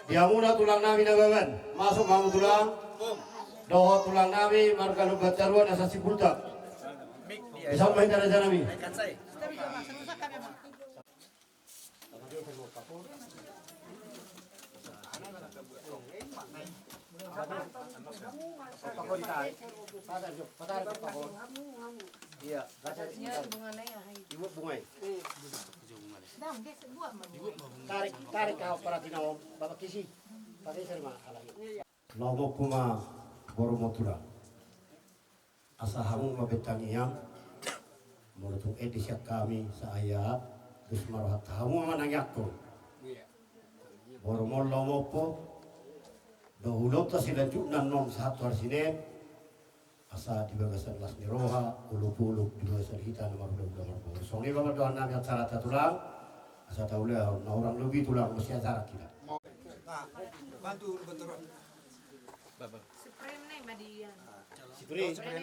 Dia muna tulang nami nagawan. Masuk mamu tulang. Doho tulang nami marga lubat caruan asa sipulta. Bisa main cara nami. Iya, ibu bungai. Tarik kau para tinawam, bapak kisi, pakai serma alami. Lomo kuma boromotura. Asa hamu mabetangi yang menurut edisi kami saya terus marohat hamu manangyaku. Boromol lomo po dohulot ta sila nan non satu arsine asa di bagasan las niroha ulu-ulu di bagasan hita nomor udah songi bapak doan nami acara tulang asa tahu lah na orang lebih tulang mesti acara kita Bantu bentar. Sprem nih Madian. Sipri Sprem.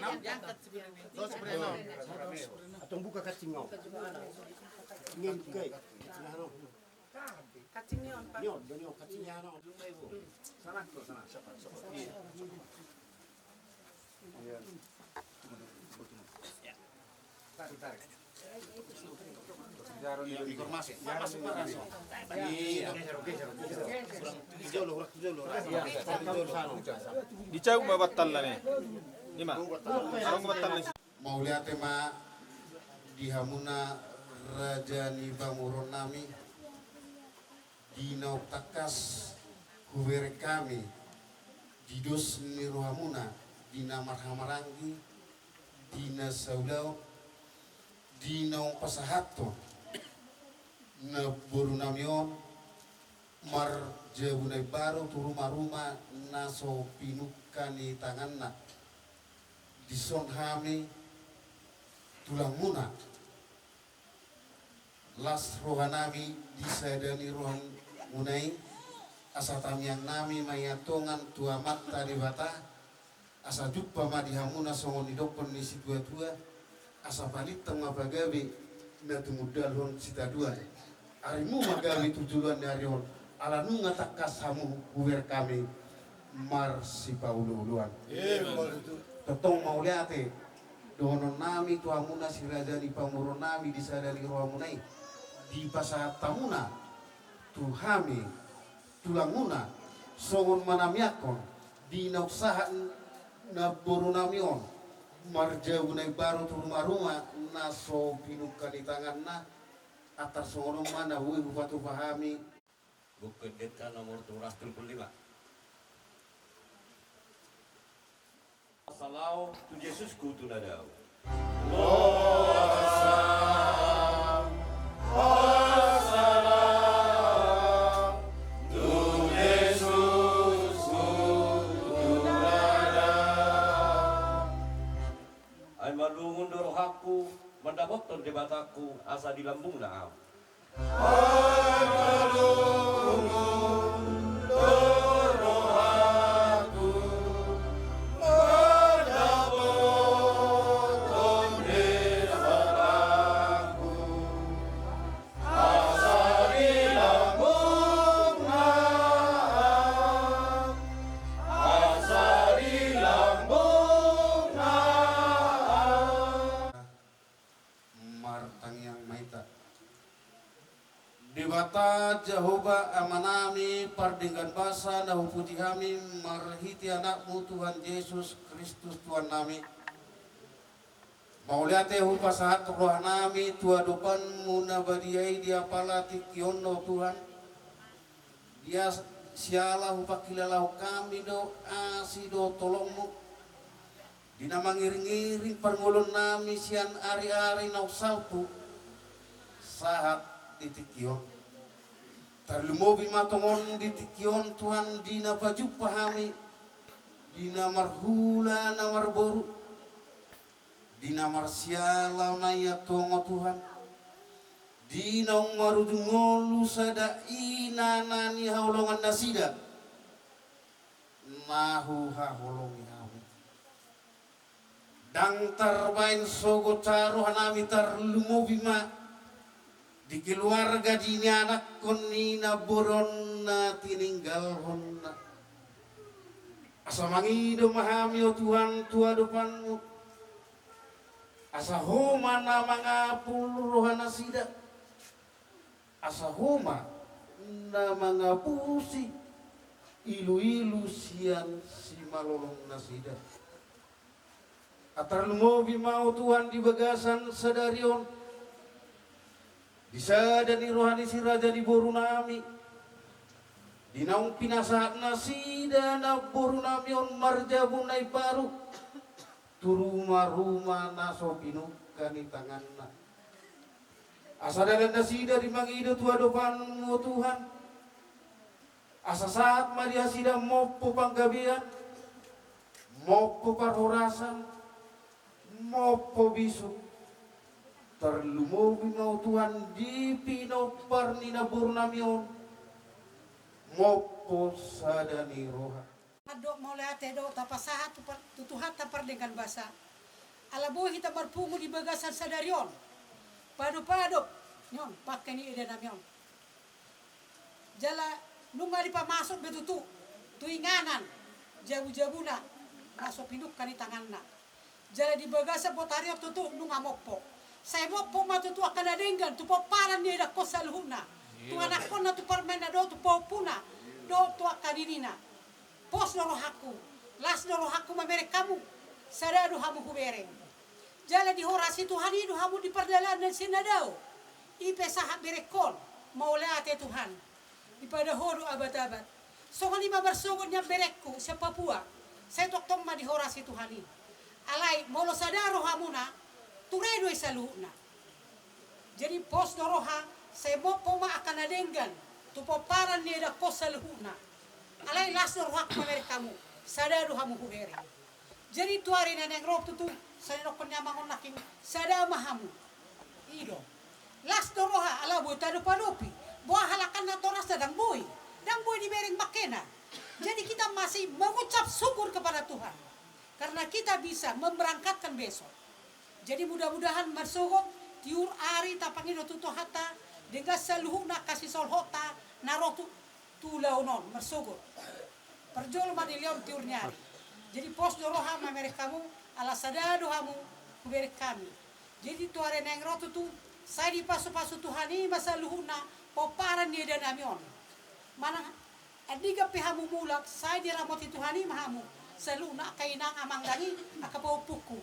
atau buka kacing ngau ingin kai Kacingnya on Pak. nyot donyo kacingnya no Sana ke sana. Siapa? Tarik. Informasi. Iya. Dicau mabattal lah nih. Lima. Arong mabattal nih. Mau lihat tema di Hamuna Raja Niba Muronami di Nautakas Huwer kami di Dos Nirohamuna di Marhamarangi di Nasaulau di Nau Pasahato na Borunamion mar jabunay baru tu rumah-rumah naso pinukani tanganna di sonhami tulang muna las rohanami di sadani rohan munai asatam yang nami mayatongan tua mata di bata asa jumpa madihamuna songon idokon ni si tua asa palit tengah bagawi na tumudalhon sita dua arimu magawi tujuan dari on ala nunga takas hamu huwer kami mar si paulu-uluan totong mau liate donon nami tuamuna si raja di pamuron nami di sadari rohamunai di pasahat tamuna tuhami tulanguna songon manamiakon di nausahaan na borunamion marjaunai baru tu rumah-rumah naso pinukan di tangan na atas songon mana hui bupatu pahami buku deta nomor 275 Salau tu Yesus ku tu nadau Ay malungun dorohaku mendaboton debataku asa di lambung naam. martang yang maita debata Jehovah amanami pardinggan basa nahu puji kami marhiti anakmu Tuhan Yesus Kristus Tuhan nami mau lihat hu pasahat roh nami tua dopan munabadiai dia palati kiono Tuhan dia sialahu pakilalahu kami do asido tolongmu dina mangiring-iring perngulun nami sian ari-ari nausautu sahat ditikyon tarlumobi matongon ditikyon Tuhan dina baju pahami dina marhula na marboru dina marsiala na yatongo Tuhan dina marudungolu sada inanani haulongan nasida nahu haholongi hami dang tarbain sogo taruh hanami tarlumobi ma di keluarga dini anak konina boron ina tininggal honna. Asa mangido mahami o Tuhan tua depanmu. Asa homa na mga puluhan na sida. Asa homa na mga pusi. Ilu-ilu siyan si malolong na sida. Atar lumobi mau Tuhan di bagasan sadarion. Bisa dan rohani si raja di boru nami. Di naung pinasahat na sida na boru nami on marjabunay baru. Turuma-ruma na sopinu kani tangan na. Asa dalan na sida di mangido tua dopan mo Tuhan. Asa saat maria sida mopo panggabian. Mopo parhorasan. Mopo bisu terlumobi mau Tuhan di pinopar ni nabur namion mopo sadani roha Adok mau leate do tapasahat tutuhat tapar dengan basa alabo kita marpungu di bagasan sadarion padu nyon pakai ni ide namion jala nunga di pamasok betutu tuinganan jabu-jabuna masuk pinduk kani tanganna jala di bagasa potario tutu nunga moppo saya moppo ma tutu akan adenggan tu paran ni da kosalhuna tu anak kona tu parmena do tu popuna do tu akadinina pos norohaku las norohaku mamere kamu sadadu hamu hubereng jala di horasi Tuhan itu hamu di perdalanan sinadao ipe sahat berekon mau leate Tuhan di pada horu abad-abad songon lima bersongonnya berekku se Papua saya toktom ma di horasi Tuhan ini alai molo sadaro hamuna turedo isaluhna jadi pos noroha sebo poma akan adenggan tu poparan ni da kosaluhna alai las noroha kamer kamu sadaro hamu hubere jadi tuari neneng rob tutu saya nokon nyamangon naking sada mahamu ido las noroha ala buta do padopi buah halakan na toras dang boy di bereng makena jadi kita masih mengucap syukur kepada Tuhan karena kita bisa memberangkatkan besok. Jadi mudah-mudahan marsogok tiur ari tapangido tuto hata dengan seluhna kasih solhota narotu tulaunon marsogok. Perjol madilion tiur nyari. Jadi pos doroha mamere kamu ala sadado hamu kubere kami. Jadi tuare neng rotu tu saya di pasu-pasu Tuhani masaluhna poparan dia dan amion. Mana adiga pihamu mulak saya diramoti Tuhani mahamu. Seluna kainang amang dani akapahupuku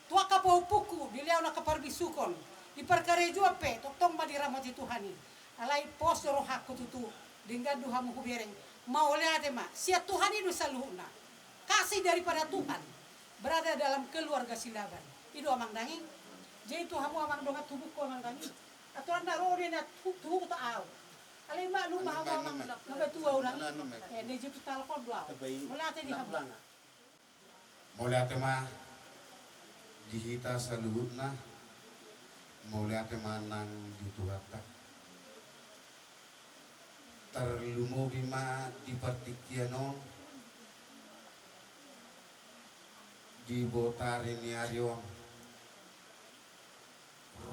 tua akapahupuku diliau na kaparbisukon di perkarejo pe toktong madiramati Tuhani alai pos rohaku tutu dengan duhamu kubereng mau leade ma sia Tuhani du saluna kasih daripada Tuhan berada dalam keluarga Silaban itu amang danging jadi tuhamu amang donga tubuhku amang danging atau anda rode na tubuh ta au alai ma lu ma amang na tua urang ne jitu talkon blau melate di hablang mulai tema dihita saluhutna mulai tema nang dituhata terlumo bima di partikiano di botare ni arion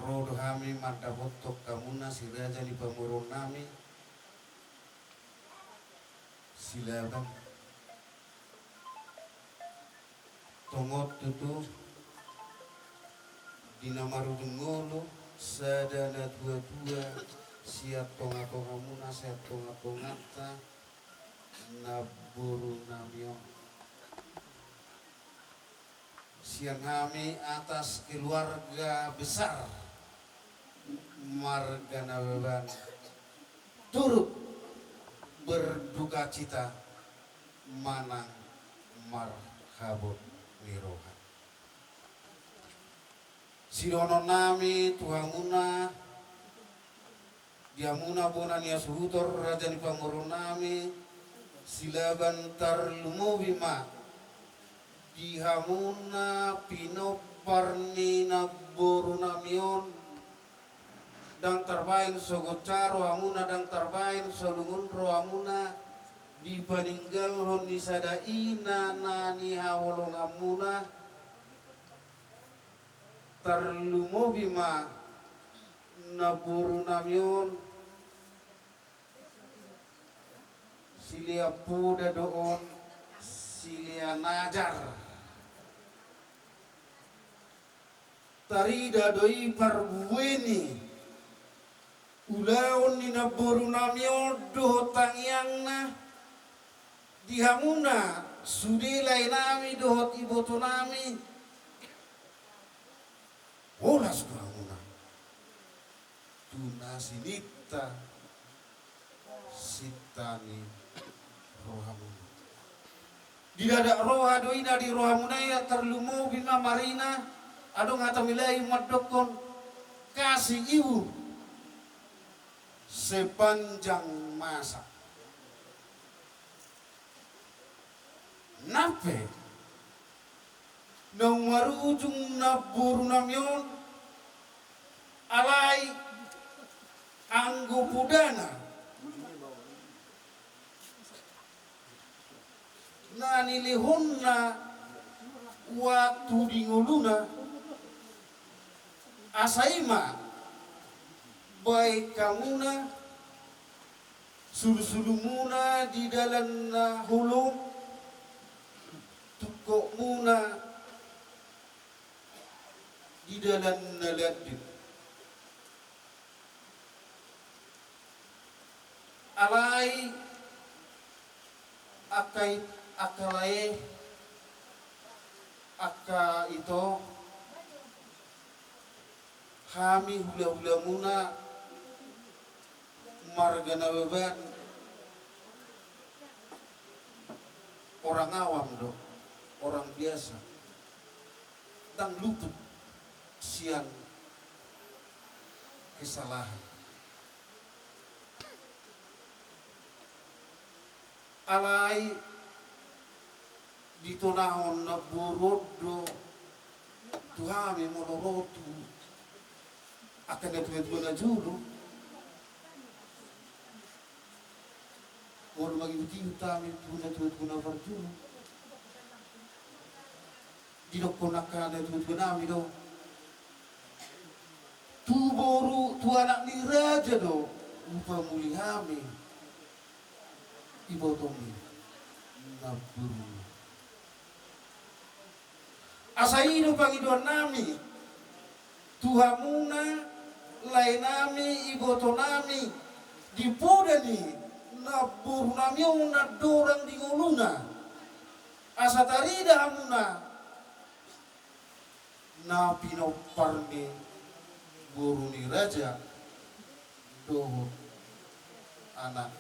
rodo hami manda botok kamuna siraja di pamurun nami Silaban tongot tutu dinamarudungolo sadana tua-tua siap tonga-tonga muna siap tonga-tongata naburu namion siang kami atas keluarga besar marga naweban turut berduka cita manang marhabut miroha sidono nami tuhamuna diamuna bona nia suhutor raja ni pamoro nami Silaban tarlumobima dihamuna pinoparni naboru namion dang terbain sogocaro amuna dang terbain solungun roamuna dipaninggal honi sada ina nani hawolong amuna tarlumobima naburu namion silia puda doon, silia najar. Tarida doi parbueni, ulaon ni naboru namio doho tangyangna, dihamuna sudilay nami dohot iboto nami, olas kuhamuna, tuna sinita, sitani rohamuna. Di dada roha doina di rohamuna ya terlumu bima marina, adong hatamilai madokon kasih ibu sepanjang masa. Nape nang marujung naburu namyon alai anggo pudana na nilihunna waktu dinguluna asaima baik kamuna sulu-sulumuna di dalam hulung tukok muna di dalam naladin alai akalai aka itu kami hula-hula muna margana beban orang awam do, orang biasa dan luput siang kesalahan. Alai ditonahon na burodo tuhami monorotu akan itu na julu mau bagi beti utami tuna berjulu di dokonakan itu nami do tu boru tu anak ni raja do lupa mulihami ibotomi naburu asaino pangiduan nami tuhamuna lain nami iboto nami dipodani naburu nami una dorang di nguluna asatarida hamuna na pinoparni buruni raja doho anak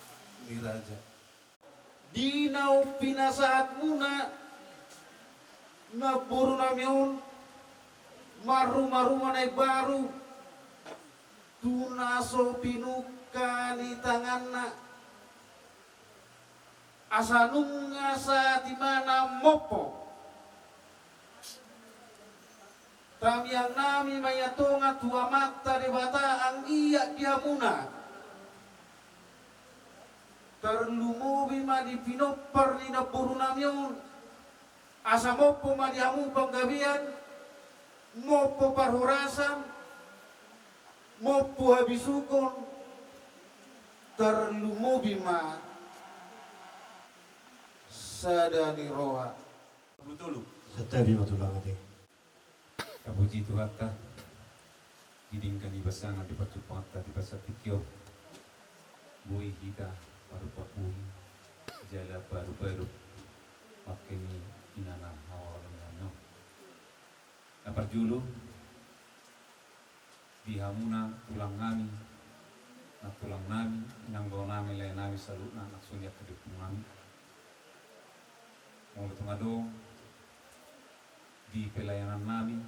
ni raja dinau pinasahat muna na buru namion maru manay baru tunaso pinuka ni tangan na asanung nga sa timana mopo tamyang nami mayatonga tuamak taribata ang iya dihamuna terlumubi ma di pinopar ni na buru namion asa mopo madihamu panggabian mopo parhurasan mopo habisukon terlumubi ma sadani roha Betul. Setabi matulang ati. Kapuji Tuhan ta. Didingkan ibasang di pacupang ta di basa pikyo. Bui kita baru bui. Jala baru makini inana hawalano. Naparjulu dihamuna tulang nami. Na tulang nami nanggo nami lain nami salutna naksunya kedukung nami. Mau tungadong di pelayanan nami,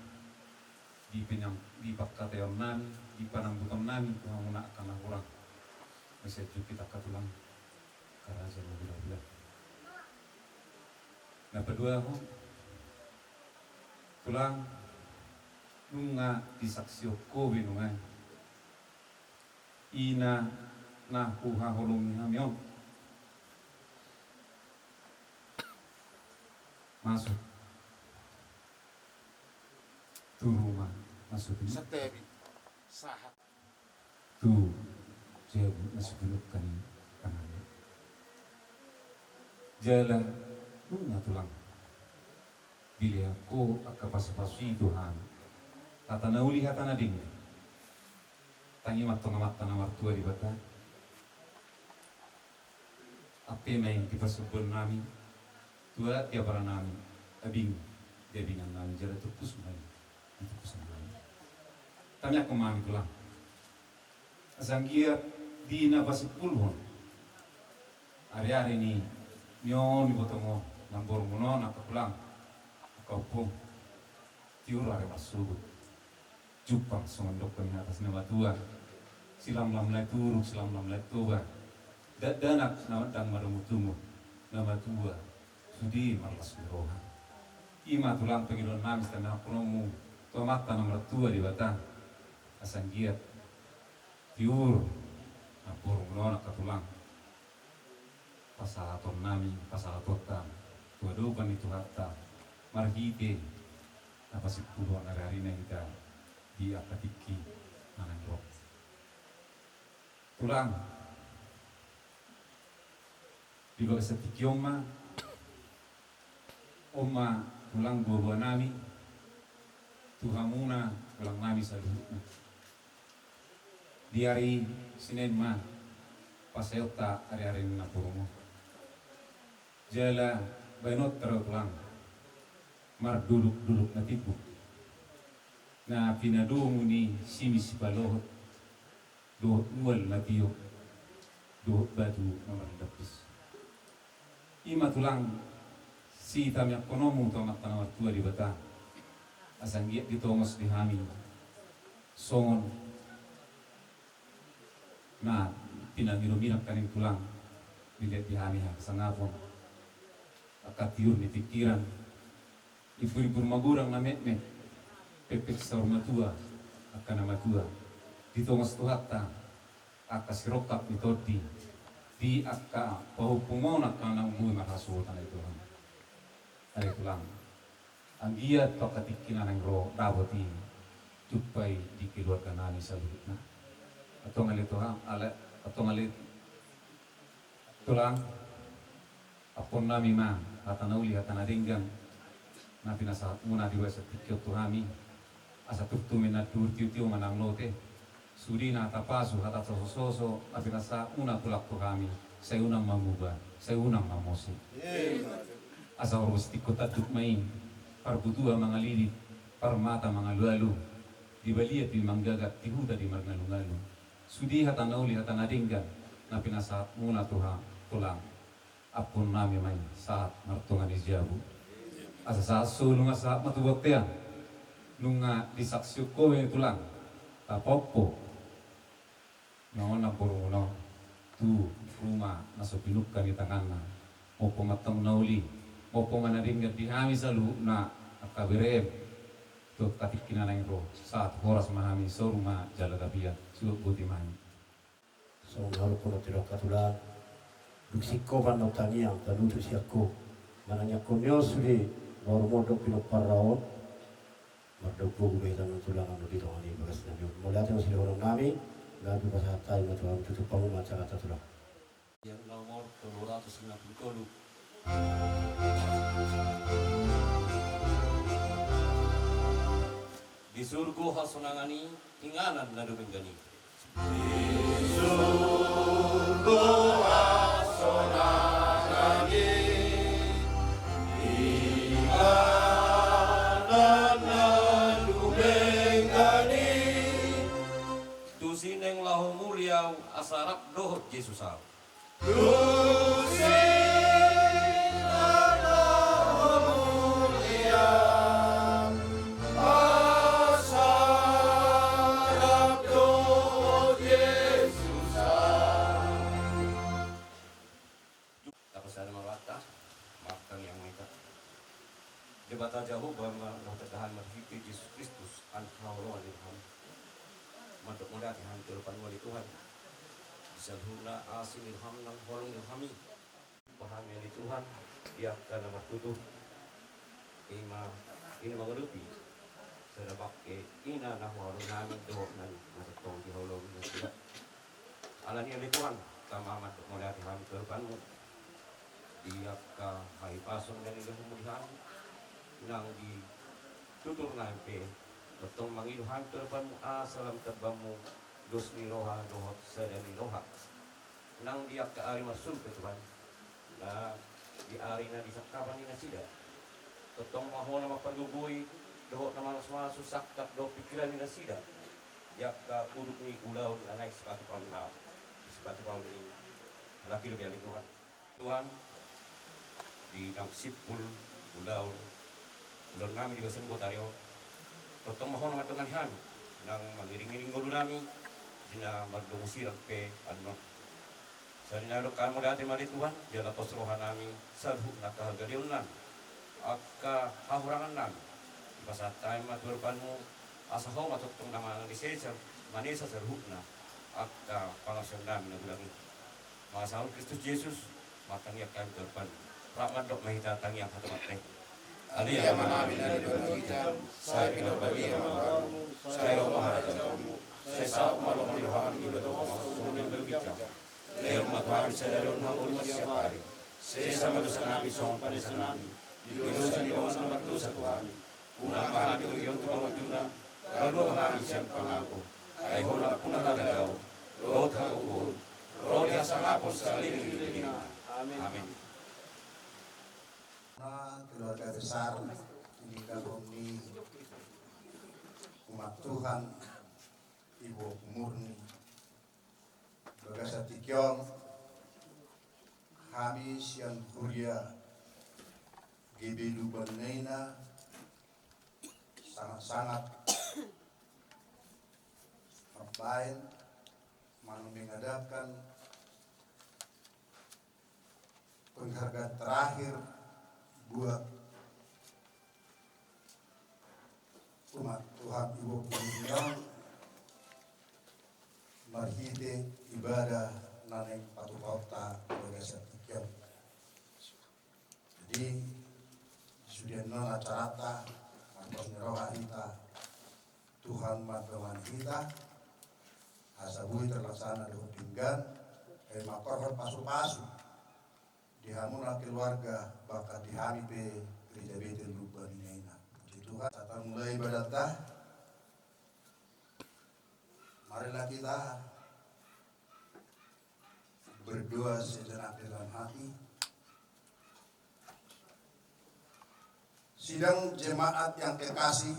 di pagkatayon nami, di panambutan nami, kung muna ka na kurang. Masyadyo kita katulang karaja mo bila-bila. Napadua ko, tulang nung nga disaksyo ko binungan. Ina na kuhahulong hamyon. Masuk tu rumah masuk ini setebi sahat tu jauh masuk dulu kan kanan Jalan nunga tulang. Bila aku akapasipasi Tuhan. Kata nauli hata nading. Tangi matong-matong na martua di bata. Ape may kipasubon namin. Tua tiapara namin. Abing. Dia bingan namin. Jala tupus namin. Tupus namin. Kami ako mami tulang. Asanggia di napasipulhon. Ari-ari ni nyon ibotongo nambor muno nakapulang. Akaupong. Tiura re masubut. Jupang sumandok kami atas nama Tuhan. Silam-lam lai turuk, silam-lam lai toba. Danak nama dang maramutungu. Nama Tuhan. Sudi marlas miroha. Ima tulang pengilon namis dan nakunomu. Tua mata nama tua di batang. Asanggiat. Tiur. Napur muno nakatulang. Pasalaton nami, pasalatotan. Tua dopan itu hatta. Marhite. Apa sih puluhan hari-hari kita di akatiki nanang roh. Tulang di bawah setiki oma tulang buah nami tuhamuna tulang nami saluhutna di hari Senin ma pasayota hari-hari na purumo jala bainot tero tulang mar duduk na tibuk na pinadungo ni simis balohot dohot mual na tiyo dohot batu na maridapis ima tulang si tamyak konomu tamat tanawat tua di bata asanggiat ditongos di hami songon na pinamiruminak kaning tulang dilihat di hami sangapon akatiur ni pikiran ibur-ibur magurang na met-met pepek saur matua akan nama tua ditongos tuhata aka sirokap mitodi di aka pahupumon akan umui marhasutan itu hari tulang anggia tokatikinan ang ro dawati tupai di keluarga nani salutna atau ngalit tulang atau ngalit tulang apon nami ma hatanauli hatanadinggan na pinasahat muna di wasa tikyo tuhami asa turtumin na tiu manang lote sudi na tapasu hata soso apinasa una tulak tuhami sa unang mamuba sa unang mamosi asa orus tikko tatuk main parbutua mga lilit parmata mga lualu di baliat di manggagat tihuda di marngalungalu sudi hata nauli hata nadinggan na pinasahat muna tulang apun nami main saat martungan isjabu asa sa sulung asa matubotea nunga disaksyo ko tulang tapopo naon na puruno tu rumah naso pinukkan di tanganna opo matang nauli opo manadinggat di hami salu na akabirem tu katikinan ang ro saat horas mahami so rumah jalagabia suot buti mahami So ngaruh kono tidak katulan. Duksiko ban notani yang tadu tu siako. Mananya konyo suri baru modok pinok parraon. Mardokpo gube dan tulang anu di tongani bagas nabi. Mulia tengok sila orang nami. Nabi pasahatai matuang tutup pangu maca kata tulang. Yang nomor 290 di surga hasunangani inganan na dumenggani di surga hasunangani inganan na dumenggani tusineng lahu muliau asarap dohot Yesusau Debata jauh bahwa terdahan berfikir Yesus Kristus anhaulon ilham mantuk muda dihantur panwali Tuhan bisalhuna asil ilham nang holong ilhami paham yang di Tuhan dia karena martutuh ima ini mengerupi sedabak ina nah holong namin doh nan masatong di holong alani yang di Tuhan kama mantuk muda dihantur panmu Dia ka hai pasong dan ilang umulihan nang di tutur nampe betong mangiluhan terban asalam terbamu dos ni roha dohot sadani roha nang dia ke ari masuk ke Tuhan na di ari na disakapan ni nasida betong mahona mapagugui dohot na malas susak tak do pikiran ni nasida dia ka puruk ni ulau na naik sepatu pau ni laki lebih dari Tuhan Tuhan di nang sipul ulau kami juga sembuh tayo totong mahon ng atungan han nang magiring-iring gulo nami dina magdungusirag pe ano sa dinalokan mo dati malituhan dila posrohan nami sadhu na kahagaliunan at kahahurangan nami basa tayo maturpan mo asaho matutong naman ang lisensya manisa sa ruhut na at pangasyon namin na gulang mga sahol Kristus Jesus matangyak kami turpan rahmat dok mahitatang yang hatumat Alia manami na kita, saya pinabagi ang mga saya mahalajamu, saya sa malong lihan ibadah sunan berbijak. Leo matwari sa dalon ng ulos siya pari. Saya sa madusa namin sa mga panisa namin. Dilusan niyo sa magdusa Tuhan. Unang mahali ko iyon tupang magduna. Bago ang namin siyang pangako. Ay hula po nalalagaw. Lord hakuhul. Lord sa hapon sa liling. Amen. Keluarga besar ini Omni umat Tuhan Ibu Murni Bagasa Tikyong kami siang kuria Gebilu Banena sangat-sangat mabain mengadakan penghargaan terakhir buat umat Tuhan Ibu Purniang marhite ibadah naneng patu pauta Bagasa Tikyong. Jadi sudah nona carata atau neroha kita Tuhan madawan kita asabui terlaksana dengan pinggan makorhor pasu-pasu dihamuna keluarga bakal dihami pe gereja Betel Lubang ini puji Tuhan tata mulai ibadat dah marilah kita berdoa sejenak dalam hati sidang jemaat yang kekasih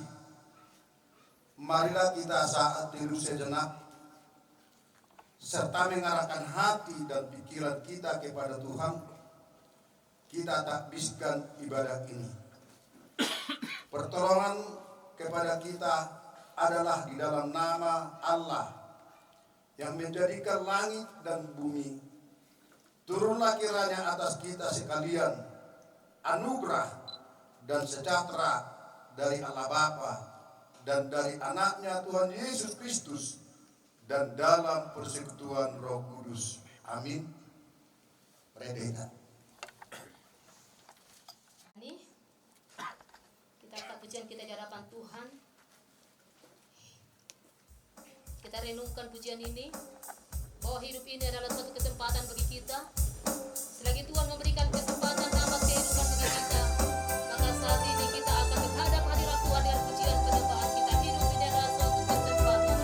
marilah kita saat dulu sejenak serta mengarahkan hati dan pikiran kita kepada Tuhan. Kita takbiskan ibadah ini. Pertolongan kepada kita adalah di dalam nama Allah yang menjadikan langit dan bumi. Turunlah kiranya atas kita sekalian anugerah dan sejahtera dari Allah Bapa dan dari anaknya Tuhan Yesus Kristus dan dalam persekutuan Roh Kudus. Amin. Merdeka. Pujian kita di hadapan Tuhan. Kita renungkan pujian ini bahwa hidup ini adalah suatu kesempatan bagi kita. Selagi Tuhan memberikan kesempatan dapat kehidupan bagi kita, maka saat ini kita akan menghadap hadirat Tuhan dengan pujian penyembahan kita. Hidup ini adalah suatu kesempatan.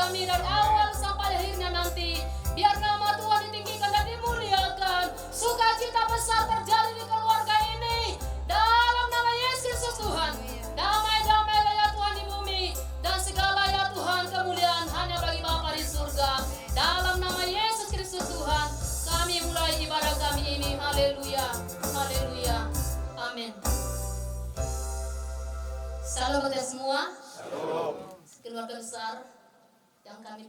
kami dari awal sampai akhirnya nanti. Biar nama Tuhan ditinggikan dan dimuliakan. Sukacita besar terjadi di keluarga ini. Dalam nama Yesus Tuhan. Damai-damailah ya Tuhan di bumi. Dan segala ya Tuhan kemuliaan hanya bagi Bapa di surga. Dalam nama Yesus Kristus Tuhan. Kami mulai ibadah kami ini. Haleluya. Haleluya. Amin. Salam buat semua. Keluarga besar yang kami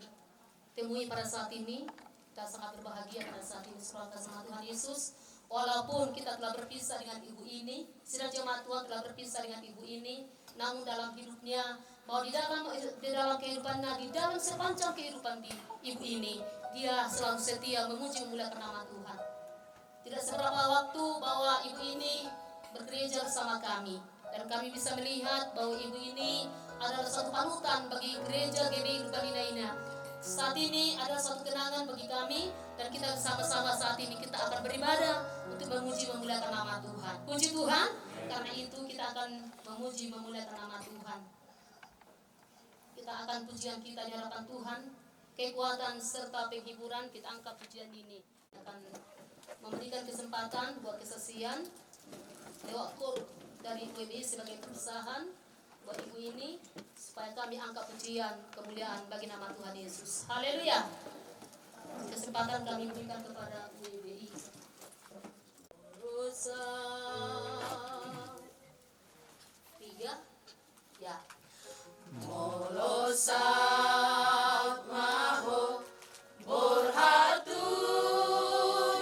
temui pada saat ini, kita sangat berbahagia pada saat ini serahkan sama Tuhan Yesus. Walaupun kita telah berpisah dengan ibu ini, sidang jemaat Tuhan telah berpisah dengan ibu ini, namun dalam hidupnya, bahwa di dalam kehidupannya, di dalam sepanjang kehidupan di ibu ini, dia selalu setia memuji memuliakan nama Tuhan. Tidak seberapa waktu bahwa ibu ini bergereja bersama kami, dan kami bisa melihat bahwa ibu ini adalah satu panutan bagi gereja GBI Urbanina. Saat ini adalah satu kenangan bagi kami, dan kita bersama-sama saat ini kita akan beribadah untuk memuji memuliakan nama Tuhan. Puji Tuhan, karena itu kita akan memuji memuliakan nama Tuhan. Kita akan pujian kita di hadapan Tuhan, kekuatan serta penghiburan, kita angkat pujian ini. Akan memberikan kesempatan buat kesaksian lewat korup dari WBI sebagai perusahaan buat ibu ini, supaya kami angkat pujian kemuliaan bagi nama Tuhan Yesus. Haleluya. Kesempatan kami berikan kepada WBI. Rosa 3 ya. Molosak maho borhatu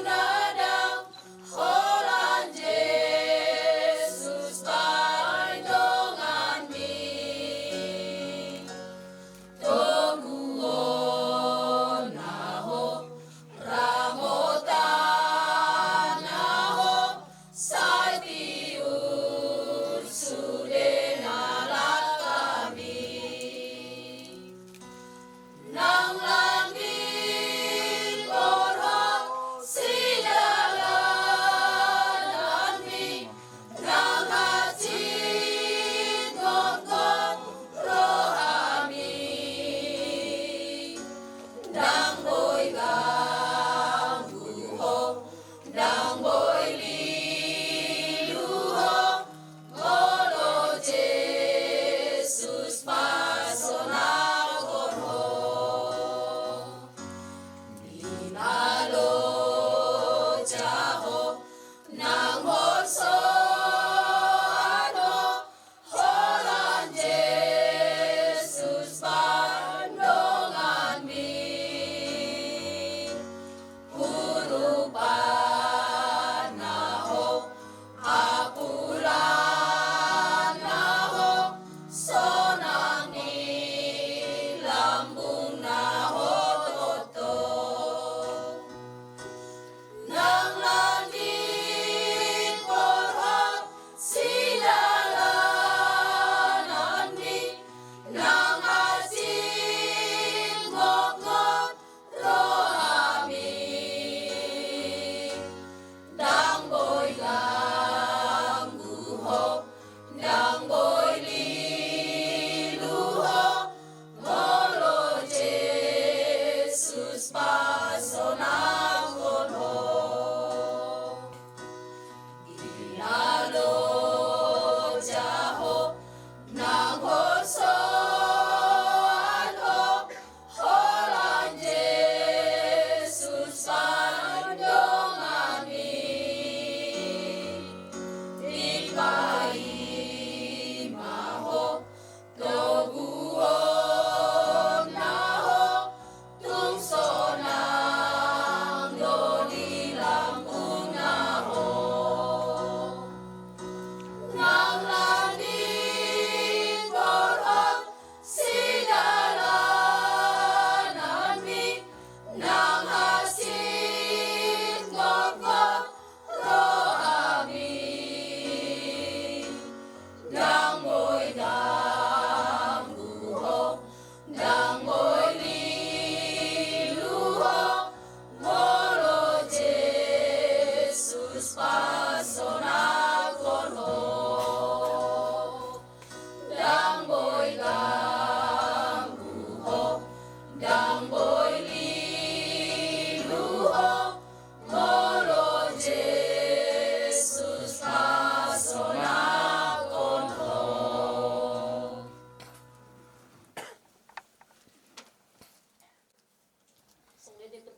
nadam holan Jesus paindongan mi toguon naho ramotan naho saitiur sude nalat kami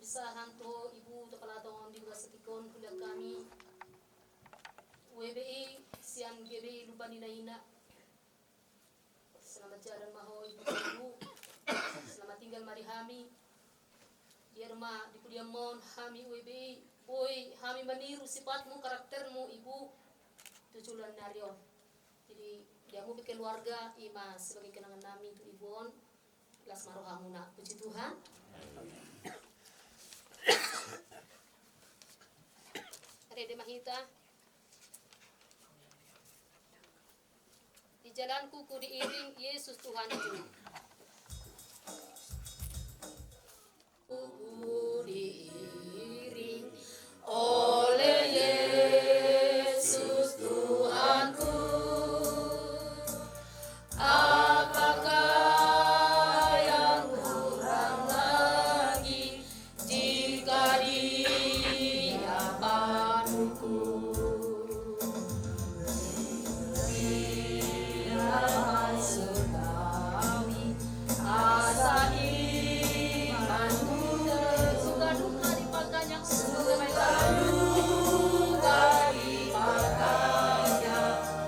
pisahan to ibu tepalatong di setikon kuliah kami WBI sian GBI lupa nina selamat jalan maho ibu selamat tinggal mari hami di rumah di Pudiamon hami WBI oi hami meniru sifatmu karaktermu ibu tujuan narion jadi dia mau bikin keluarga ima sebagai kenangan nami itu ibon las marohamuna puji Tuhan. Rede Mahita di jalanku ku diiring Yesus Tuhanku ku diiring oleh Yesus Tuhanku. Apakah yang kurang lagi jika Dia paduku? Ramai sekali asa imanku, suka duka dipakainya, suka duka dipakainya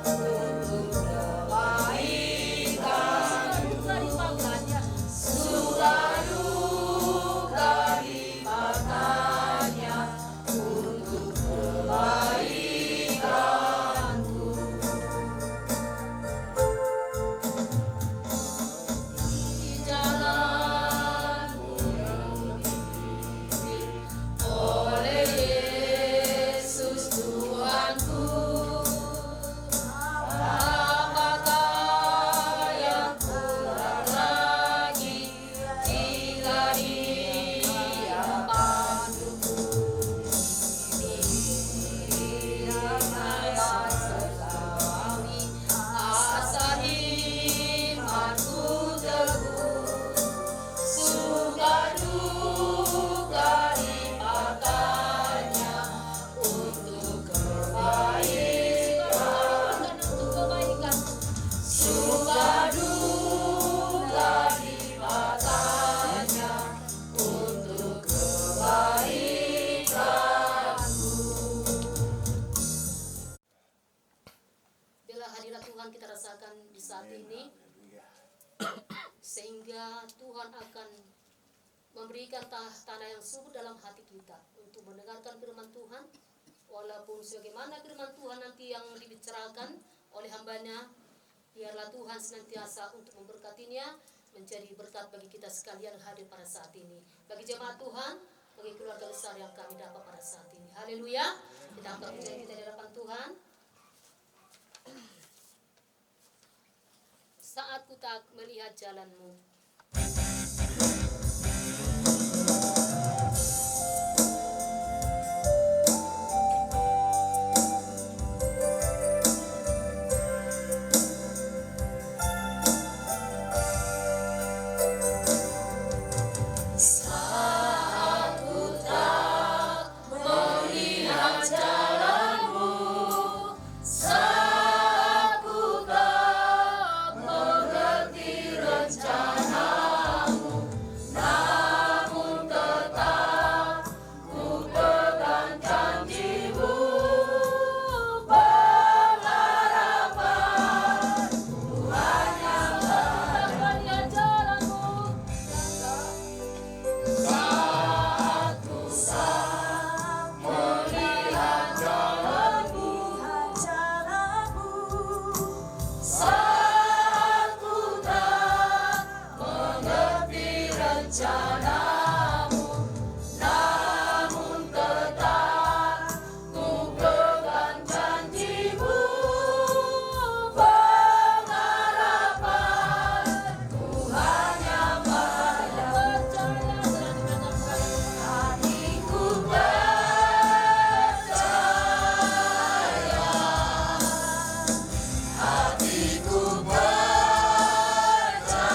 untuk kebaikan, suka dipakainya, suka duka dipakainya untuk kebaikanku. Di jalanmu diiring oleh Yesus Tuhanku. Apakah yang kurang lagi jika Dia paduku? Ramai sekali asa imanku teguh, suka duka dipakainya untuk kebaikan, suka duka dipakainya untuk kebaikanku. Bila hadirat Tuhan kita rasakan di saat ini, sehingga Tuhan akan memberikan tanah yang subur dalam hati kita untuk mendengarkan firman Tuhan, walaupun sebagaimana firman Tuhan nanti yang dibicarakan oleh hambanya, biarlah Tuhan senantiasa untuk memberkatinya, menjadi berkat bagi kita sekalian hadir pada saat ini, bagi jemaat Tuhan, bagi keluarga besar yang kami dapat pada saat ini. Haleluya, kita angkat pujian kita di hadapan Tuhan. Saat ku tak melihat jalanmu, saat ku tak melihat jalanmu, saat ku tak mengerti rencanamu, namun tetap ku pegang janjimu, pengharapan ku hanya melihat jalanmu. Saat ku tak melihat jalanmu, saat ku tak mengerti rencanamu, namun tetap ku pegang janjimu, pengharapan ku hanya percaya, hatiku percaya, hatiku percaya.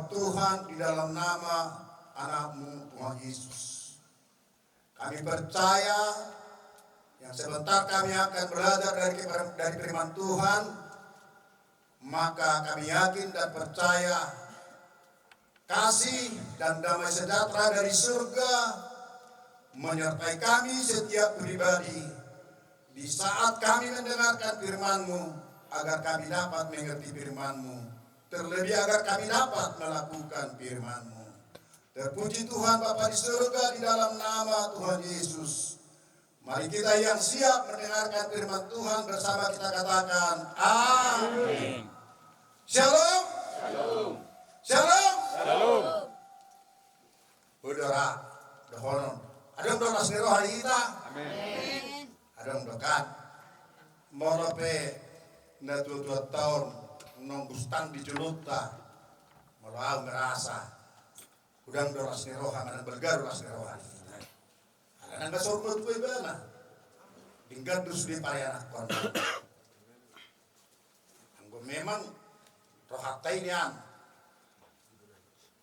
jawab Tuhan di dalam nama anak-Mu Tuhan Yesus. Kami percaya yang sebentar kami akan belajar dari firman Tuhan, maka kami yakin dan percaya kasih dan damai sejahtera dari surga menyertai kami setiap pribadi di saat kami mendengarkan firman-Mu, agar kami dapat mengerti firman-Mu, terlebih agar kami dapat melakukan firman-Mu. Terpuji Tuhan Bapa di surga, di dalam nama Tuhan Yesus. Mari kita yang siap mendengarkan firman Tuhan bersama kita katakan amin. Shalom. Shalom. Shalom. Shalom. Udara, dohonon. Adong donas niro hari kita. Amin. Adong dekat. Morope na 2 tahun nong gustang di Juluta. Malau merasa. Udang donas niro hangan bergaru las niro hari kita. Hangan kasormot ko ibana. Tinggal dus di parianak kon. Anggo memang rohatay niyan.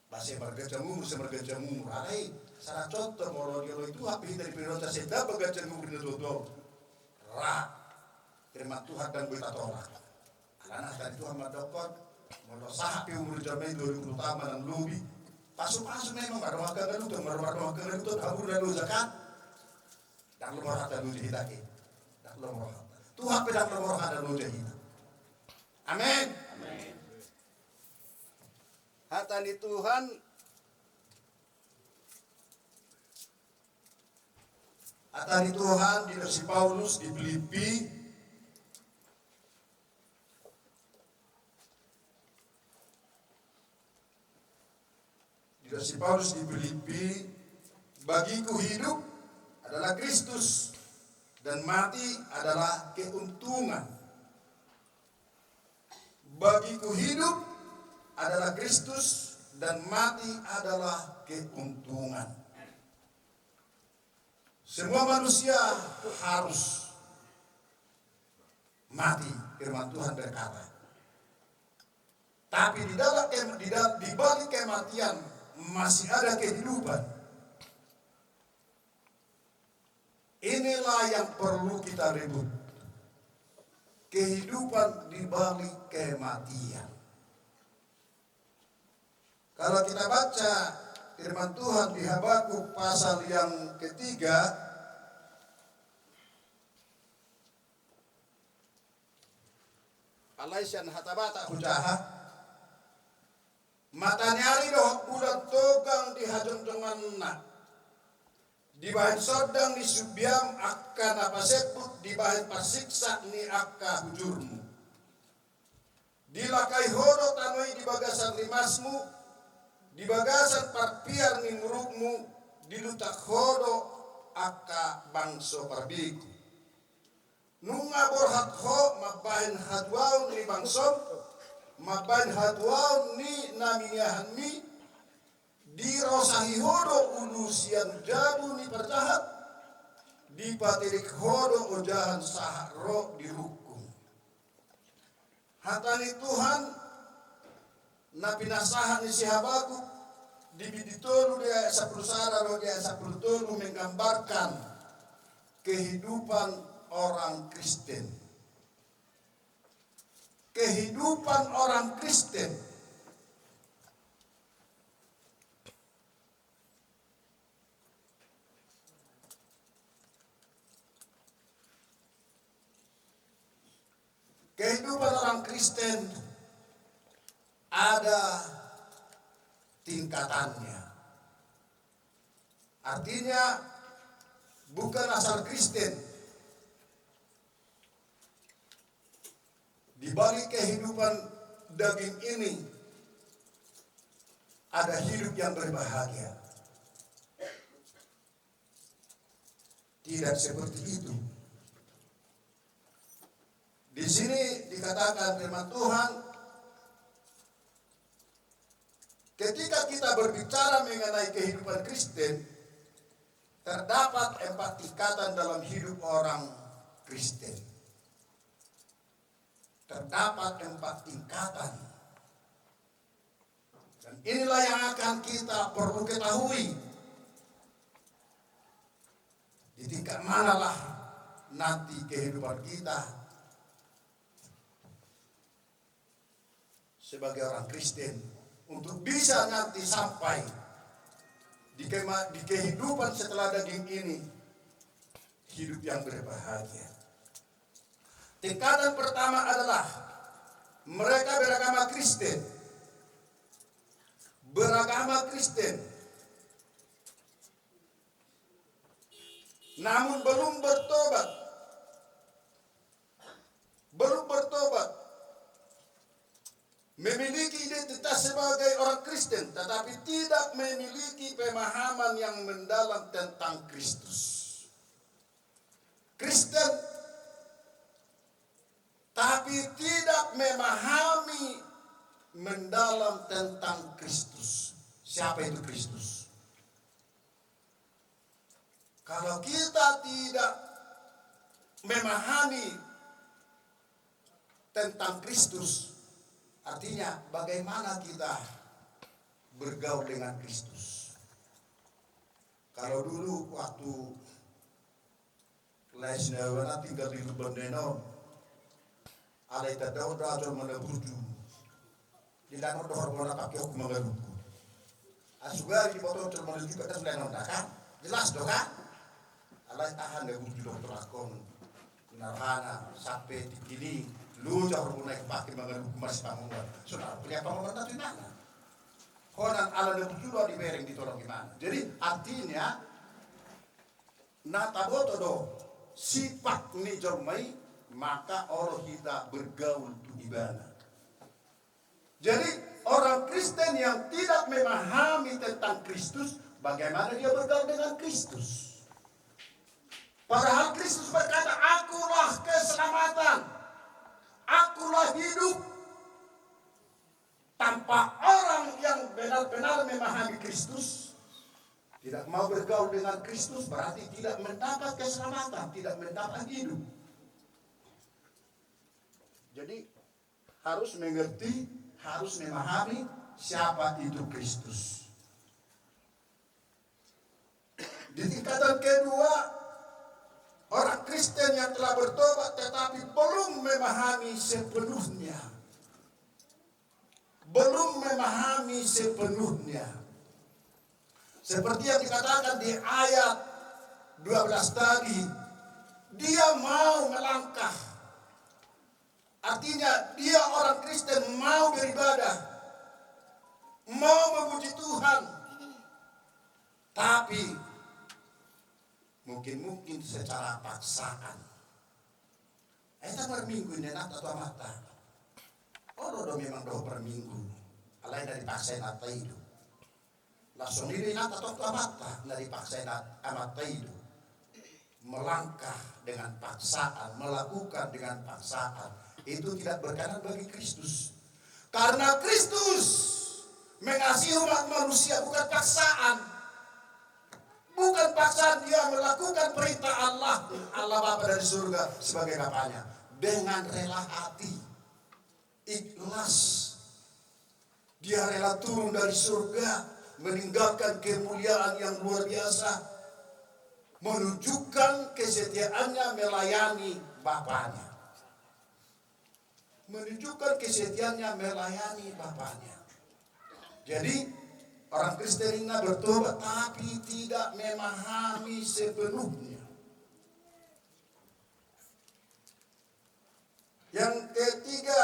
Base margacamumur sa margacamumur. Alay, sarang contoh moro di itu hapi dari pirota seda bagacamumur di dodol. Ra. Firman Tuhan dan kita tolak. Karena tadi Tuhan madokot moro sahapi umur jamai 20 utama dan lubi. Pasuk-pasuk memang ada makan galuto, makan galuto, kabur dan zakat. Dan lemah hati lu dihitaki. Dan lemah hati. Tuhan pedang lemah hati lu dihitaki. Amin. Amin. Hatani Tuhan Hatani Tuhan di si Paulus di Filipi si Paulus di Filipi, bagiku hidup adalah Kristus dan mati adalah keuntungan. Bagiku hidup adalah Kristus dan mati adalah keuntungan. Semua manusia harus mati, firman Tuhan berkata. Tapi di balik kematian masih ada kehidupan. Inilah yang perlu kita rebut. Kehidupan di balik kematian. Kalau kita baca firman Tuhan di Habakuk pasal yang ketiga, Alaisan hatabata hujaha. Mata nyari doh udah togang di hajonjongan na. Di bahan sodang di subiam akan apa sebut di bahan pasiksa ni akka hujurmu. Dilakai hodo tanoi di bagasan limasmu, di bagasan parpiar ni murukmu, dilutak hodo akka bangso parbiku. Nunga borhat ho mabahin hadwaw ni bangsom, mabahin hadwaw ni naminyahan mi, di rosahi hodo ulusian jadu ni perjahat, di patirik hodo ojahan sahak ro di hukum. Hatani Tuhan na pinasahan ni si Habakuk di biditolu dia sapurusara ro dia sapurutolu menggambarkan kehidupan orang Kristen. Kehidupan orang Kristen ada tingkatannya. Artinya bukan asal Kristen. Di balik kehidupan daging ini ada hidup yang berbahagia. Tidak seperti itu. Di sini dikatakan firman Tuhan, ketika kita berbicara mengenai kehidupan Kristen, terdapat 4 tingkatan dalam hidup orang Kristen. Terdapat 4 tingkatan. Dan inilah yang akan kita perlu ketahui. Di tingkat manalah nanti kehidupan kita sebagai orang Kristen untuk bisa nanti sampai di kehidupan setelah daging ini hidup yang berbahagia. Tingkatan pertama adalah mereka beragama Kristen. Beragama Kristen. Namun belum bertobat. Belum bertobat. Memiliki identitas sebagai orang Kristen, tetapi tidak memiliki pemahaman yang mendalam tentang Kristus. Kristen, tapi tidak memahami mendalam tentang Kristus. Siapa itu Kristus? Kalau kita tidak memahami tentang Kristus, artinya bagaimana kita bergaul dengan Kristus. Kalau dulu waktu Laisnawana tinggal di Lubang Denon, alai tadau dajol mana burju, di danau dohor mana pakai ok mengaluku. Asugar di botol termal juga dan lenon kan, jelas dong kan? Alai tahan ya burju dokter akon, narhana sampai di kini. Lu jauh naik pakai mengaluku masih pamungan. Saudara punya pamungan tadi mana? Konan ala dan burju di bereng ditolong gimana? Jadi artinya nata botodo sifat ni jormai maka orang kita bergaul tu ibadah. Jadi orang Kristen yang tidak memahami tentang Kristus, bagaimana dia bergaul dengan Kristus? Padahal Kristus berkata, akulah keselamatan, akulah hidup. Tanpa orang yang benar-benar memahami Kristus, tidak mau bergaul dengan Kristus, berarti tidak mendapat keselamatan, tidak mendapat hidup. Jadi harus mengerti, harus memahami siapa itu Kristus. Di tingkatan kedua, orang Kristen yang telah bertobat tetapi belum memahami sepenuhnya. Belum memahami sepenuhnya. Seperti yang dikatakan di ayat 12 tadi, dia mau melangkah. Artinya dia orang Kristen mau beribadah, mau memuji Tuhan. Tapi mungkin secara paksaan. Eta per minggu ini nak atau mata. Oh, memang doh per minggu. Alai dari paksain apa itu. Langsung ini nak atau mata dari paksain apa itu. Melangkah dengan paksaan, melakukan dengan paksaan, itu tidak berkenan bagi Kristus. Karena Kristus mengasihi umat manusia bukan paksaan. Bukan paksaan dia melakukan perintah Allah Bapa dari surga sebagai bapaknya. Dengan rela hati, ikhlas. Dia rela turun dari surga, meninggalkan kemuliaan yang luar biasa, menunjukkan kesetiaannya melayani bapaknya. Menunjukkan kesetiaannya melayani bapaknya. Jadi orang Kristen ini bertobat tapi tidak memahami sepenuhnya. Yang ketiga,